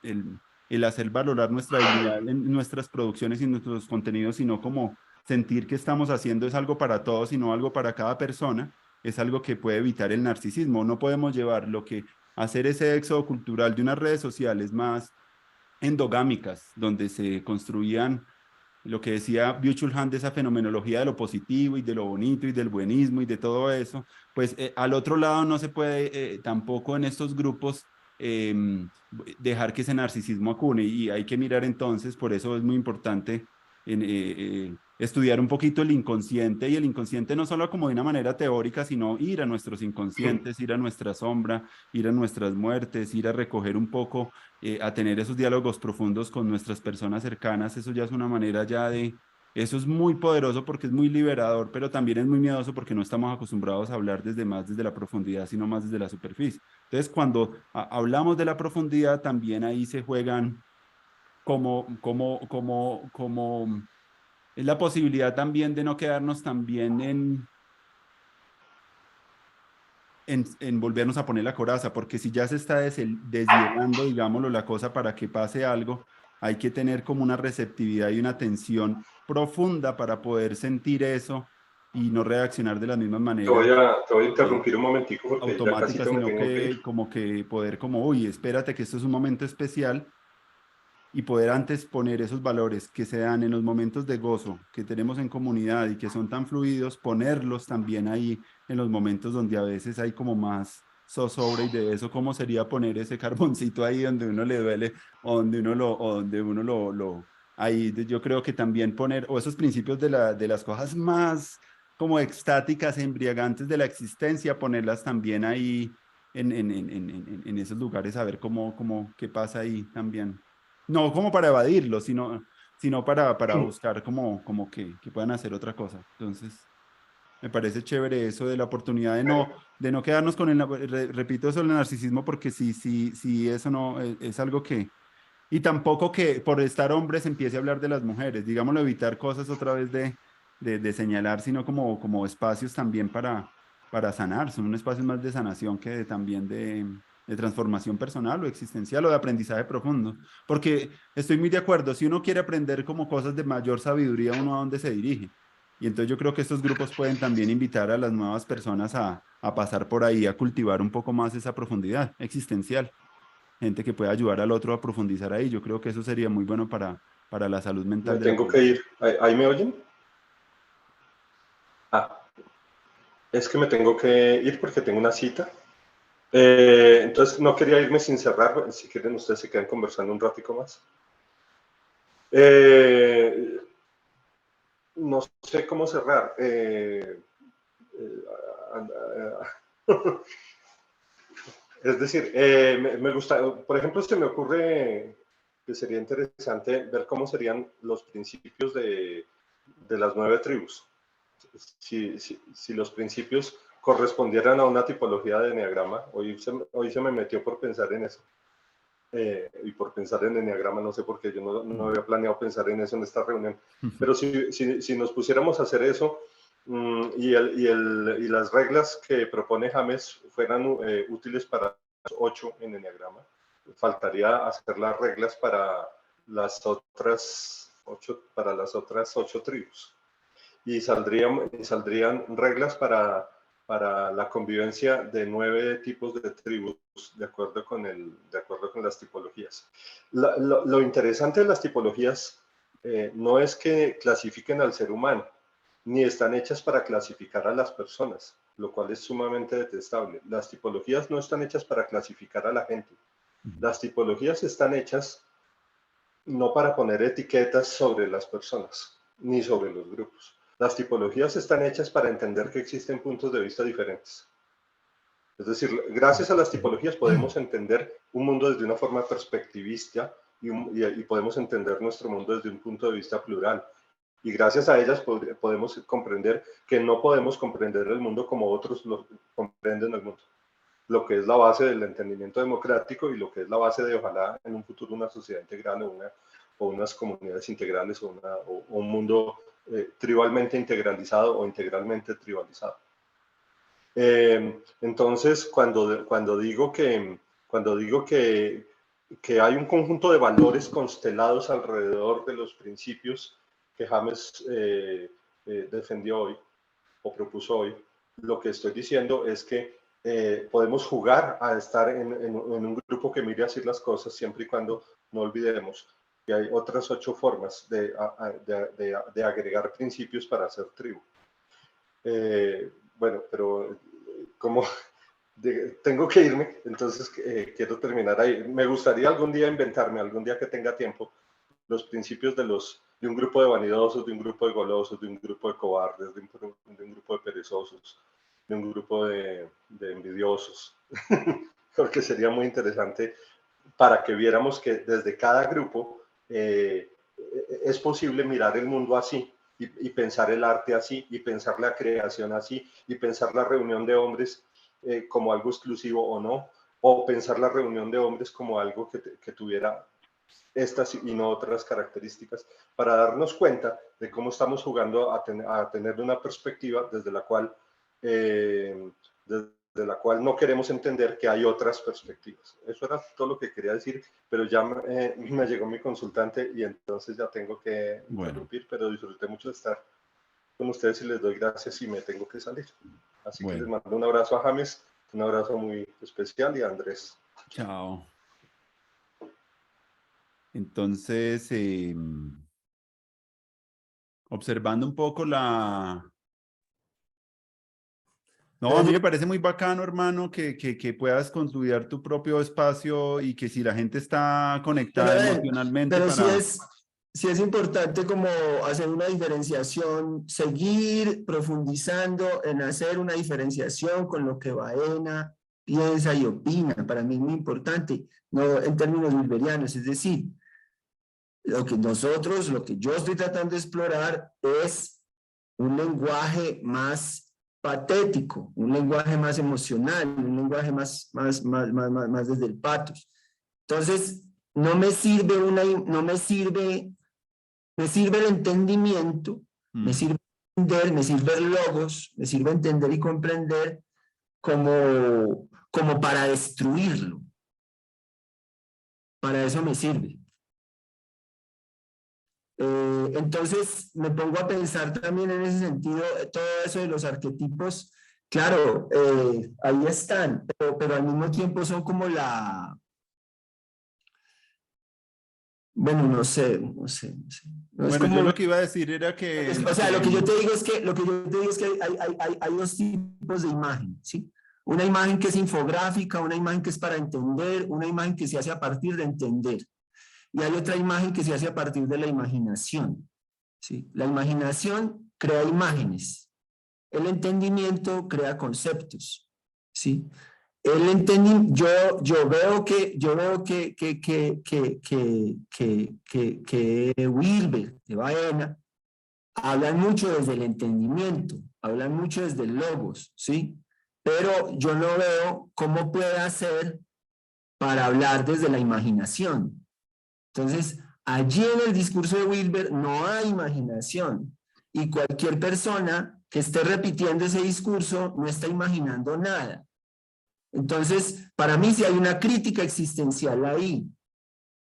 hacer valorar nuestra dignidad en nuestras producciones y nuestros contenidos, sino como sentir que estamos haciendo es algo para todos y no algo para cada persona, es algo que puede evitar el narcisismo. No podemos llevar lo que hacer ese éxodo cultural de unas redes sociales más endogámicas, donde se construían lo que decía Byung-Chul Han de esa fenomenología de lo positivo y de lo bonito y del buenismo y de todo eso, pues al otro lado no se puede tampoco en estos grupos eh, dejar que ese narcisismo acune y hay que mirar entonces, por eso es muy importante estudiar un poquito el inconsciente y el inconsciente no solo como de una manera teórica, sino ir a nuestros inconscientes, ir a nuestra sombra, ir a nuestras muertes, ir a recoger un poco a tener esos diálogos profundos con nuestras personas cercanas, eso ya es una manera ya Eso es muy poderoso porque es muy liberador, pero también es muy miedoso porque no estamos acostumbrados a hablar desde la profundidad, sino más desde la superficie. Entonces, cuando hablamos de la profundidad, también ahí se juegan como es la posibilidad también de no quedarnos también en volvernos a poner la coraza, porque si ya se está deshielando, digámoslo, la cosa para que pase algo, hay que tener como una receptividad y una atención profunda para poder sentir eso y no reaccionar de las mismas maneras Te voy a interrumpir un momentico porque ya casi automáticas, me sino tengo que ir. que como que poder como, uy, espérate que esto es un momento especial y poder antes poner esos valores que se dan en los momentos de gozo que tenemos en comunidad y que son tan fluidos, ponerlos también ahí en los momentos donde a veces hay como más zozobra y de eso, ¿cómo sería poner ese carboncito ahí donde uno le duele o donde uno ahí yo creo que también poner, o esos principios de las cosas más como extáticas, embriagantes de la existencia, ponerlas también ahí en esos lugares, a ver qué pasa ahí también. No como para evadirlo, sino para buscar como que puedan hacer otra cosa. Entonces, me parece chévere eso de la oportunidad de no quedarnos con repito eso, el narcisismo, porque sí, eso no es algo que, y tampoco que por estar hombres empiece a hablar de las mujeres, digámoslo, evitar cosas otra vez de señalar, sino como espacios también para sanar, son espacios más de sanación que también de transformación personal o existencial o de aprendizaje profundo, porque estoy muy de acuerdo, si uno quiere aprender como cosas de mayor sabiduría, uno a dónde se dirige. Y entonces yo creo que estos grupos pueden también invitar a las nuevas personas a pasar por ahí, a cultivar un poco más esa profundidad existencial, gente que pueda ayudar al otro a profundizar ahí. Yo creo que eso sería muy bueno para la salud mental Me de la tengo que población. ir. ¿Ahí me oyen? Ah, es que me tengo que ir porque tengo una cita. Entonces no quería irme sin cerrar. Si quieren, ustedes se quedan conversando un ratico más. Eh, no sé cómo cerrar. Es decir, me gusta, por ejemplo, se me ocurre que sería interesante ver cómo serían los principios de las 9 tribus. Si los principios correspondieran a una tipología de enneagrama, hoy se me metió por pensar en eso. Y por pensar en enneagrama, no sé por qué, yo no había planeado pensar en eso en esta reunión. Pero si nos pusiéramos a hacer eso y las reglas que propone James fueran útiles para los 8 en enneagrama, faltaría hacer las reglas para las otras 8 tribus. Y saldrían reglas para la convivencia de 9 tipos de tribus de acuerdo con las tipologías. Lo interesante de las tipologías no es que clasifiquen al ser humano, ni están hechas para clasificar a las personas, lo cual es sumamente detestable. Las tipologías no están hechas para clasificar a la gente. Las tipologías están hechas no para poner etiquetas sobre las personas, ni sobre los grupos. Las tipologías están hechas para entender que existen puntos de vista diferentes. Es decir, gracias a las tipologías podemos entender un mundo desde una forma perspectivista y podemos entender nuestro mundo desde un punto de vista plural. Y gracias a ellas podemos comprender que no podemos comprender el mundo como otros lo comprenden el mundo. Lo que es la base del entendimiento democrático y lo que es la base de, ojalá, en un futuro una sociedad integral o unas comunidades integrales o un mundo tribalmente integralizado o integralmente tribalizado. Entonces, cuando digo que hay un conjunto de valores constelados alrededor de los principios que James defendió hoy o propuso hoy, lo que estoy diciendo es que podemos jugar a estar en un grupo que mire así las cosas siempre y cuando no olvidemos que hay otras 8 formas de agregar principios para hacer tribu. Bueno, pero como tengo que irme, entonces quiero terminar ahí. Me gustaría algún día inventarme, algún día que tenga tiempo, los principios de un grupo de vanidosos, de un grupo de golosos, de un grupo de cobardes, de un grupo de perezosos, de un grupo de envidiosos, porque sería muy interesante para que viéramos que desde cada grupo es posible mirar el mundo así y pensar el arte así, y pensar la creación así, y pensar la reunión de hombres como algo exclusivo o no, o pensar la reunión de hombres como algo que tuviera estas y no otras características, para darnos cuenta de cómo estamos jugando a tener una perspectiva desde la cual no queremos entender que hay otras perspectivas. Eso era todo lo que quería decir, pero ya me llegó mi consultante y entonces ya tengo que interrumpir, pero disfruté mucho de estar con ustedes y les doy gracias y me tengo que salir. Así que les mando un abrazo a James, un abrazo muy especial y a Andrés. Chao. Entonces, observando un poco la... No, a mí me parece muy bacano, hermano, que puedas construir tu propio espacio y que si la gente está conectada emocionalmente pero para... sí es importante como hacer una diferenciación, seguir profundizando en hacer una diferenciación con lo que Baena piensa y opina. Para mí es muy importante, no en términos wilberianos, es decir, lo que yo estoy tratando de explorar es un lenguaje más patético, un lenguaje más emocional, un lenguaje más desde el patos. Entonces, me sirve el entendimiento, me sirve entender, me sirve logos, me sirve entender y comprender como para destruirlo. Para eso me sirve. Entonces me pongo a pensar también en ese sentido, todo eso de los arquetipos, claro, ahí están, pero al mismo tiempo son como bueno, no sé. No Bueno, es como, yo lo que iba a decir era que... o sea, lo que yo te digo es que hay dos tipos de imagen, ¿sí? Una imagen que es infográfica, una imagen que es para entender, una imagen que se hace a partir de entender. Y hay otra imagen que se hace a partir de la imaginación, ¿sí? La imaginación crea imágenes, el entendimiento crea conceptos, ¿sí? Yo veo que Wilber, de Baena, hablan mucho desde el entendimiento, hablan mucho desde el logos, ¿sí? Pero yo no veo cómo puede hacer para hablar desde la imaginación. Entonces, allí en el discurso de Wilber no hay imaginación y cualquier persona que esté repitiendo ese discurso no está imaginando nada. Entonces, para mí sí hay una crítica existencial ahí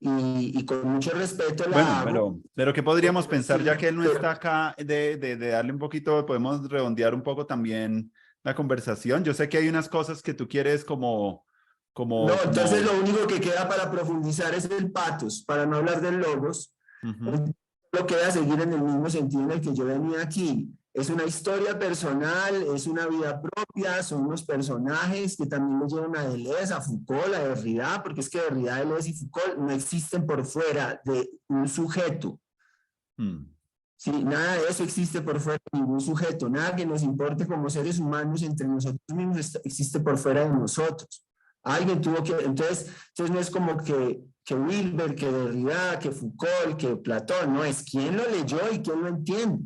y con mucho respeto la hago. Pero ¿qué podríamos pensar ya que él no está acá de darle un poquito, podemos redondear un poco también la conversación? Yo sé que hay unas cosas que tú quieres entonces lo único que queda para profundizar es el patos, para no hablar del logos. Lo queda seguir en el mismo sentido en el que yo venía aquí. Es una historia personal, es una vida propia, son unos personajes que también lo llevan a Deleuze, a Foucault, a Derrida, porque es que Derrida, Deleuze y Foucault no existen por fuera de un sujeto. Sí, nada de eso existe por fuera de ningún sujeto, nada que nos importe como seres humanos entre nosotros mismos existe por fuera de nosotros. Alguien tuvo que, entonces no es como que Wilber, que Derrida, que Foucault, que Platón, no, es quién lo leyó y quién lo entiende,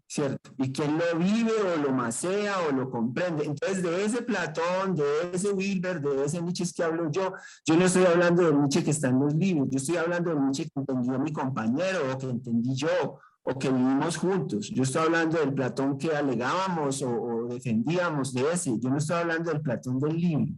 ¿cierto? Y quién lo vive o lo macea o lo comprende. Entonces, de ese Platón, de ese Wilber, de ese Nietzsche es que hablo yo no estoy hablando del Nietzsche que está en los libros, yo estoy hablando del Nietzsche que entendió mi compañero o que entendí yo, o que vivimos juntos. Yo estoy hablando del Platón que alegábamos o defendíamos de ese, yo no estoy hablando del Platón del libro.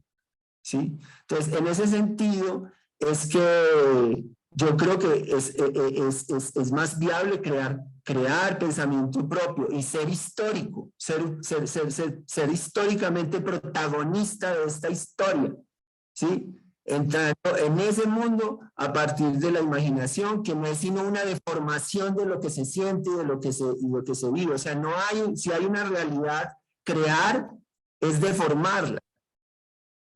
¿Sí? Entonces, en ese sentido, es que yo creo que es más viable crear pensamiento propio y ser histórico, ser históricamente protagonista de esta historia, ¿sí? Entrando en ese mundo a partir de la imaginación, que no es sino una deformación de lo que se siente y de lo que se vive. O sea, si hay una realidad, crear es deformarla.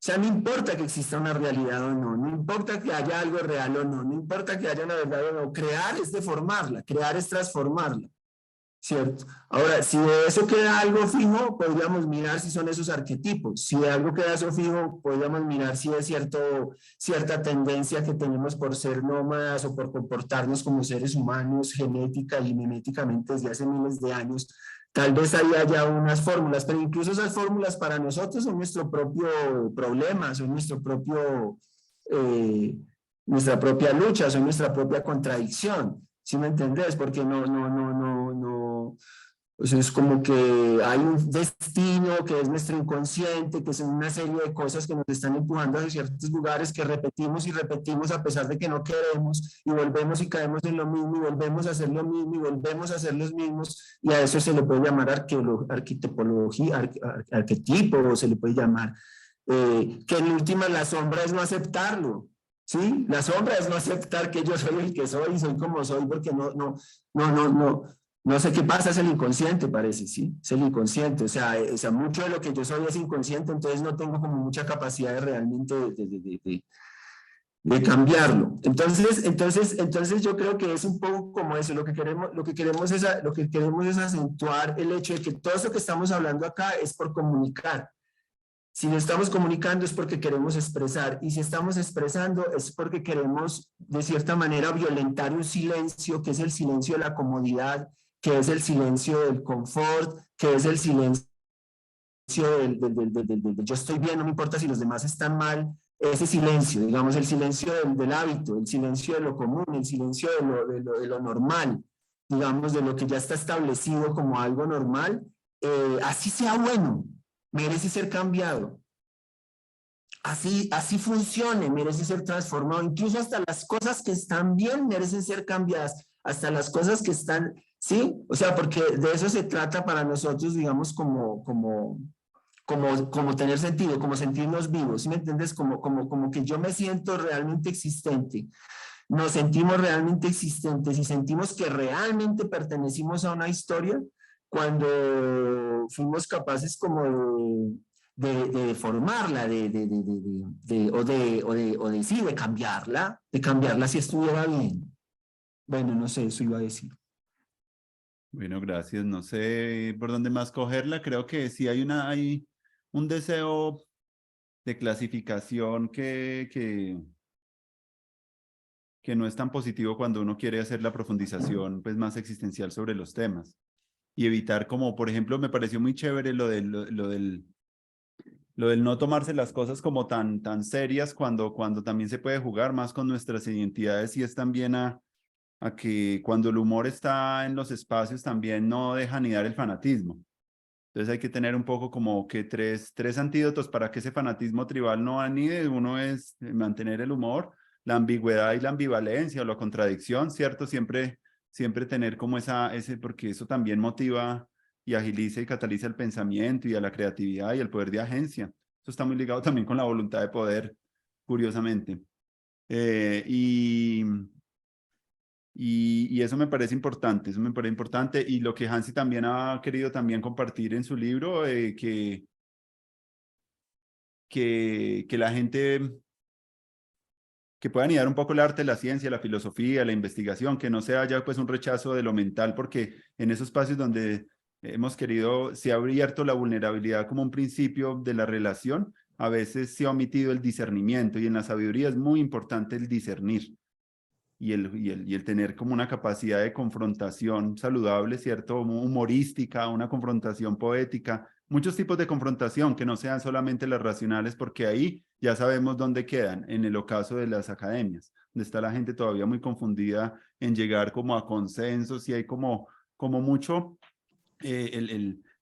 O sea, no importa que exista una realidad o no, no importa que haya algo real o no, no importa que haya una verdad o no, crear es deformarla, crear es transformarla. ¿cierto? Ahora, si de eso queda algo fijo, podríamos mirar si son esos arquetipos. Si de algo queda eso fijo, podríamos mirar si es cierta tendencia que tenemos por ser nómadas o por comportarnos como seres humanos genética y miméticamente desde hace miles de años. Tal vez ahí haya unas fórmulas, pero incluso esas fórmulas para nosotros son nuestro propio problema, son nuestra propia lucha, son nuestra propia contradicción. ¿Sí me entendés? Porque o sea, es como que hay un destino que es nuestro inconsciente, que son una serie de cosas que nos están empujando hacia ciertos lugares que repetimos y repetimos a pesar de que no queremos, y volvemos y caemos en lo mismo, y volvemos a hacer lo mismo, y volvemos a hacer los mismos, y a eso se le puede llamar arquetipología, arquetipo, o se le puede llamar, que en última la sombra es no aceptarlo. ¿Sí? La sombra es no aceptar que yo soy el que soy y soy como soy porque no sé qué pasa, es el inconsciente, parece, ¿sí? Es el inconsciente, o sea, mucho de lo que yo soy es inconsciente, entonces no tengo como mucha capacidad de realmente de cambiarlo. Entonces yo creo que es un poco como eso, lo que queremos es acentuar el hecho de que todo eso que estamos hablando acá es por comunicar. Si no estamos comunicando es porque queremos expresar, y si estamos expresando es porque queremos de cierta manera violentar un silencio, que es el silencio de la comodidad, que es el silencio del confort, que es el silencio del yo estoy bien, no me importa si los demás están mal, ese silencio, digamos, el silencio del hábito, el silencio de lo común, el silencio de lo normal, digamos, de lo que ya está establecido como algo normal, así sea bueno, merece ser cambiado. Así funcione, merece ser transformado. Incluso hasta las cosas que están bien merecen ser cambiadas. Hasta las cosas que están, ¿sí? O sea, porque de eso se trata para nosotros, digamos, como tener sentido, como sentirnos vivos, ¿sí me entiendes? Como que yo me siento realmente existente. Nos sentimos realmente existentes y sentimos que realmente pertenecimos a una historia cuando fuimos capaces como de formarla, sí, de cambiarla si estuviera bien. Bueno, no sé, eso iba a decir. Bueno, gracias. No sé por dónde más cogerla. Creo que sí hay un deseo de clasificación que no es tan positivo cuando uno quiere hacer la profundización pues, más existencial sobre los temas. Y evitar como, por ejemplo, me pareció muy chévere lo del no tomarse las cosas como tan serias cuando también se puede jugar más con nuestras identidades y es también a que cuando el humor está en los espacios también no deja ni dar el fanatismo. Entonces hay que tener un poco como que tres antídotos para que ese fanatismo tribal no anide. Uno es mantener el humor, la ambigüedad y la ambivalencia o la contradicción, ¿cierto? Siempre tener como porque eso también motiva y agiliza y cataliza el pensamiento y a la creatividad y el poder de agencia. Eso está muy ligado también con la voluntad de poder, curiosamente. Y eso me parece importante, y lo que Hansi también ha querido también compartir en su libro, que la gente que pueda anidar un poco el arte, la ciencia, la filosofía, la investigación, que no sea ya pues un rechazo de lo mental, porque en esos espacios donde se ha abierto la vulnerabilidad como un principio de la relación, a veces se ha omitido el discernimiento y en la sabiduría es muy importante el discernir. Y el tener como una capacidad de confrontación saludable, ¿cierto? Humorística, una confrontación poética, muchos tipos de confrontación que no sean solamente las racionales, porque ahí ya sabemos dónde quedan, en el ocaso de las academias, donde está la gente todavía muy confundida en llegar como a consensos y hay como mucho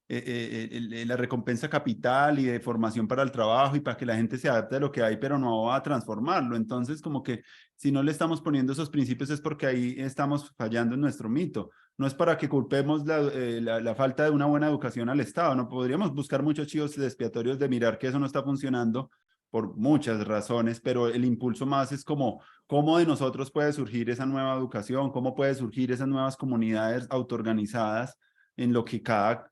la recompensa capital y de formación para el trabajo y para que la gente se adapte a lo que hay, pero no va a transformarlo. Entonces, como que si no le estamos poniendo esos principios es porque ahí estamos fallando en nuestro mito. No es para que culpemos la falta de una buena educación al Estado. No podríamos buscar muchos chivos expiatorios de mirar que eso no está funcionando por muchas razones, pero el impulso más es como cómo de nosotros puede surgir esa nueva educación, cómo puede surgir esas nuevas comunidades autoorganizadas en lo que cada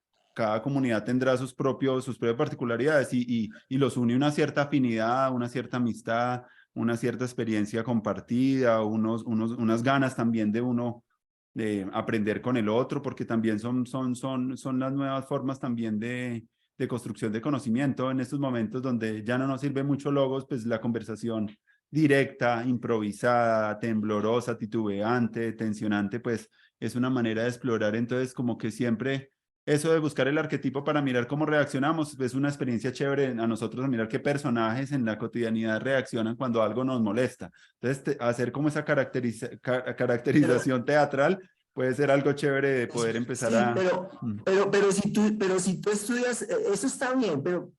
comunidad tendrá sus propias particularidades y los une una cierta afinidad, una cierta amistad, una cierta experiencia compartida, unas ganas también de uno aprender con el otro, porque también son las nuevas formas también de construcción de conocimiento en estos momentos donde ya no nos sirve mucho logos, pues la conversación directa, improvisada, temblorosa, titubeante, tensionante, pues es una manera de explorar. Entonces, como que siempre eso de buscar el arquetipo para mirar cómo reaccionamos es una experiencia chévere a nosotros, a mirar qué personajes en la cotidianidad reaccionan cuando algo nos molesta. Entonces, hacer como esa caracterización teatral puede ser algo chévere de poder empezar Sí, a... pero si tú estudias, eso está bien, pero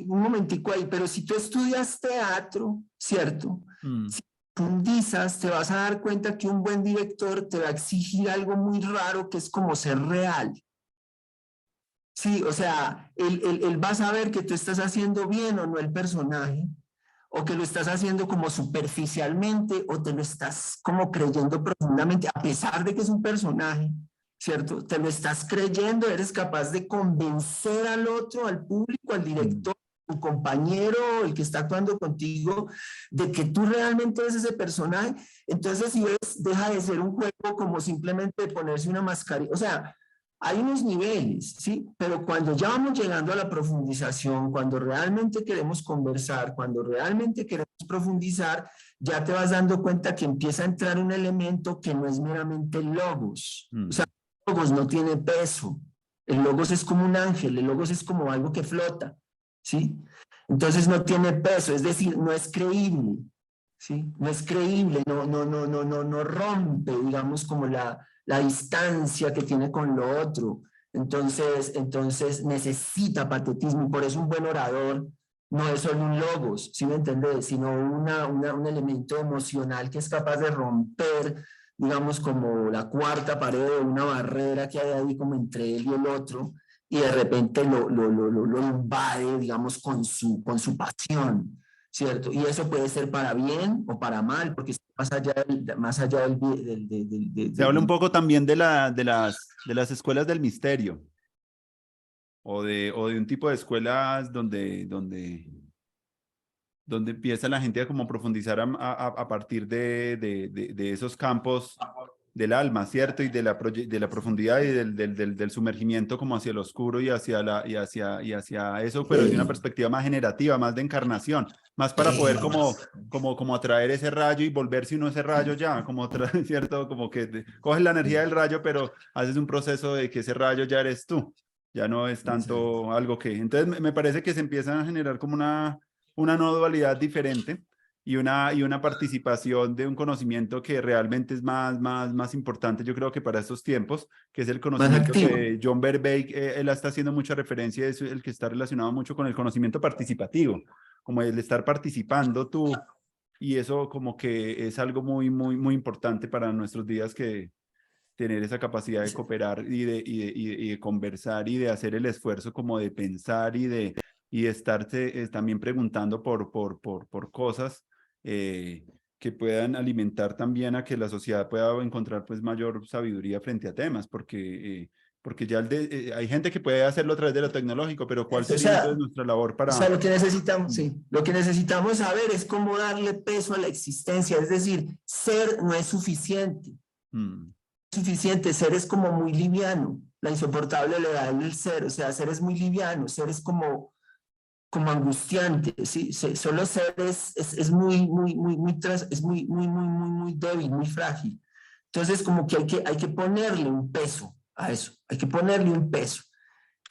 un momentico ahí, pero si tú estudias teatro, ¿cierto? Si profundizas, te vas a dar cuenta que un buen director te va a exigir algo muy raro que es como ser real. Sí, o sea, él va a saber que tú estás haciendo bien o no el personaje, o que lo estás haciendo como superficialmente, o te lo estás como creyendo profundamente, a pesar de que es un personaje, ¿cierto? Te lo estás creyendo, eres capaz de convencer al otro, al público, al director, tu compañero, el que está actuando contigo, de que tú realmente eres ese personaje. Entonces, si ves, deja de ser un juego como simplemente ponerse una mascarilla, o sea, hay unos niveles, ¿sí? Pero cuando ya vamos llegando a la profundización, cuando realmente queremos conversar, cuando realmente queremos profundizar, ya te vas dando cuenta que empieza a entrar un elemento que no es meramente logos. O sea, el logos no tiene peso. El logos es como un ángel, el logos es como algo que flota, ¿sí? Entonces no tiene peso, es decir, no es creíble, ¿sí? No es creíble, no rompe, digamos, como la distancia que tiene con lo otro. Entonces necesita patetismo, y por eso un buen orador no es solo un logos, ¿sí me entiendes? Sino un elemento emocional que es capaz de romper, digamos, como la cuarta pared o una barrera que hay ahí como entre él y el otro, y de repente lo invade, digamos, con su pasión, ¿cierto? Y eso puede ser para bien o para mal, porque está más allá Se habla un poco también de las escuelas del misterio o de un tipo de escuelas donde empieza la gente a como profundizar a partir de esos campos del alma, ¿cierto? Y de la profundidad y del sumergimiento como hacia el oscuro y hacia eso, pero desde una perspectiva más generativa, más de encarnación, más para poder como atraer ese rayo y volverse uno ese rayo ya, como ¿cierto? Como que coges la energía del rayo, pero haces un proceso de que ese rayo ya eres tú, ya no es tanto algo que... Entonces me parece que se empiezan a generar como una no dualidad diferente y una participación de un conocimiento que realmente es más importante, yo creo que para estos tiempos, que es el conocimiento que John Verbeek, él está haciendo mucha referencia, es el que está relacionado mucho con el conocimiento participativo, como el estar participando tú, y eso como que es algo muy importante para nuestros días, que tener esa capacidad de cooperar y de conversar y de hacer el esfuerzo como de pensar y de estarse también preguntando por cosas que puedan alimentar también a que la sociedad pueda encontrar pues mayor sabiduría frente a temas, porque ya hay gente que puede hacerlo a través de lo tecnológico, pero ¿cuál sería entonces nuestra labor para...? O sea, lo que necesitamos, sí, lo que necesitamos saber es cómo darle peso a la existencia, es decir, ser no es suficiente. Suficiente, ser es como muy liviano, la insoportable levedad del ser, o sea, ser es muy liviano, ser es como angustiante, ¿sí? Solo ser es muy débil, muy frágil. Entonces, como que hay que ponerle un peso a eso, hay que ponerle un peso.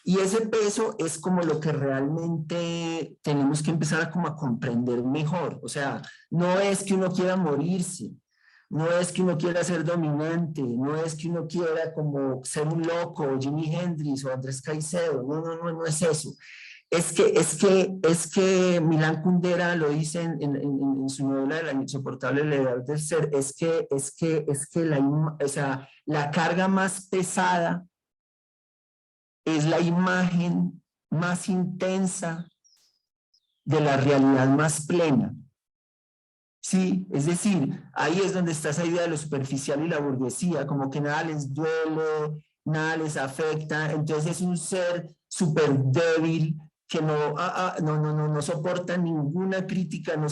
Y ese peso es como lo que realmente tenemos que empezar a comprender mejor. O sea, no es que uno quiera morirse, no es que uno quiera ser dominante, no es que uno quiera como ser un loco, Jimi Hendrix o Andrés Caicedo, no es eso. Es que Milán Kundera lo dice en su novela de La insoportable levedad del ser, es que o sea, la carga más pesada es la imagen más intensa de la realidad más plena. Sí, es decir, ahí es donde está esa idea de lo superficial y la burguesía, como que nada les duele, nada les afecta, entonces es un ser súper débil que no soporta ninguna crítica, no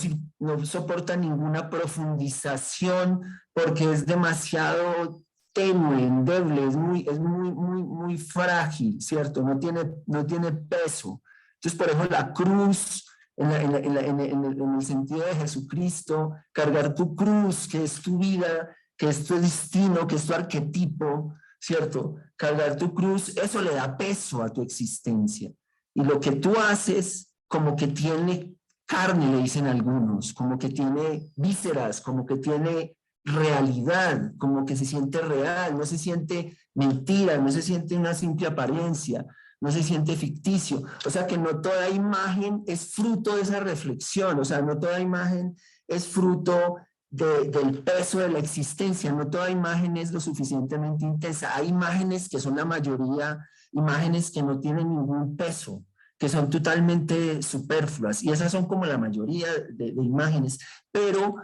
soporta ninguna profundización, porque es demasiado tenue, endeble, es muy frágil, ¿cierto? No tiene peso. Entonces, por ejemplo, la cruz, en el sentido de Jesucristo, cargar tu cruz, que es tu vida, que es tu destino, que es tu arquetipo, ¿cierto? Cargar tu cruz, eso le da peso a tu existencia. Y lo que tú haces, como que tiene carne, le dicen algunos, como que tiene vísceras, como que tiene realidad, como que se siente real, no se siente mentira, no se siente una simple apariencia, no se siente ficticio. O sea que no toda imagen es fruto de esa reflexión, o sea, no toda imagen es fruto del peso de la existencia, no toda imagen es lo suficientemente intensa. Hay imágenes que son la mayoría, imágenes que no tienen ningún peso, que son totalmente superfluas, y esas son como la mayoría de imágenes, pero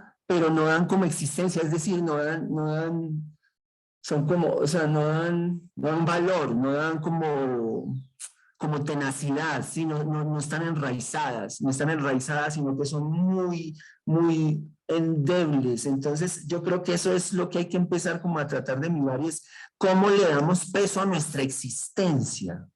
no dan como existencia, es decir, no dan, son como, o sea, no dan valor, no dan como tenacidad, ¿sí? No están enraizadas, sino que son muy endebles. Entonces, yo creo que eso es lo que hay que empezar como a tratar de mirar, y es cómo le damos peso a nuestra existencia,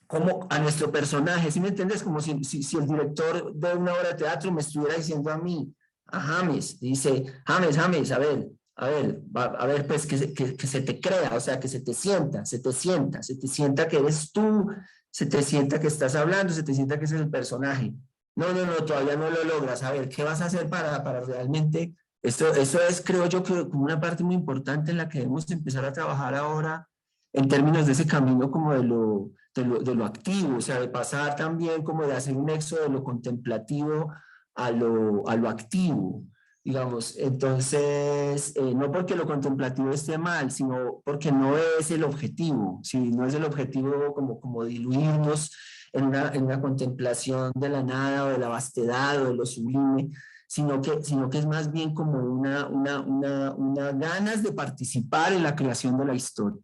como a nuestro personaje, ¿sí me entiendes? Como si el director de una obra de teatro me estuviera diciendo a mí, a James, dice, James, a ver, pues que se te crea, o sea, que se te sienta que eres tú, se te sienta que estás hablando, se te sienta que ese es el personaje. No, todavía no lo logras. A ver, ¿qué vas a hacer para realmente? Eso es, creo yo, que como una parte muy importante en la que debemos empezar a trabajar ahora, en términos de ese camino como de lo activo, o sea, de pasar también como de hacer un éxodo de lo contemplativo a lo activo, digamos. Entonces, no porque lo contemplativo esté mal, sino porque no es el objetivo, ¿sí? No es el objetivo como diluirnos en una contemplación de la nada o de la vastedad o de lo sublime, sino que es más bien como una ganas de participar en la creación de la historia.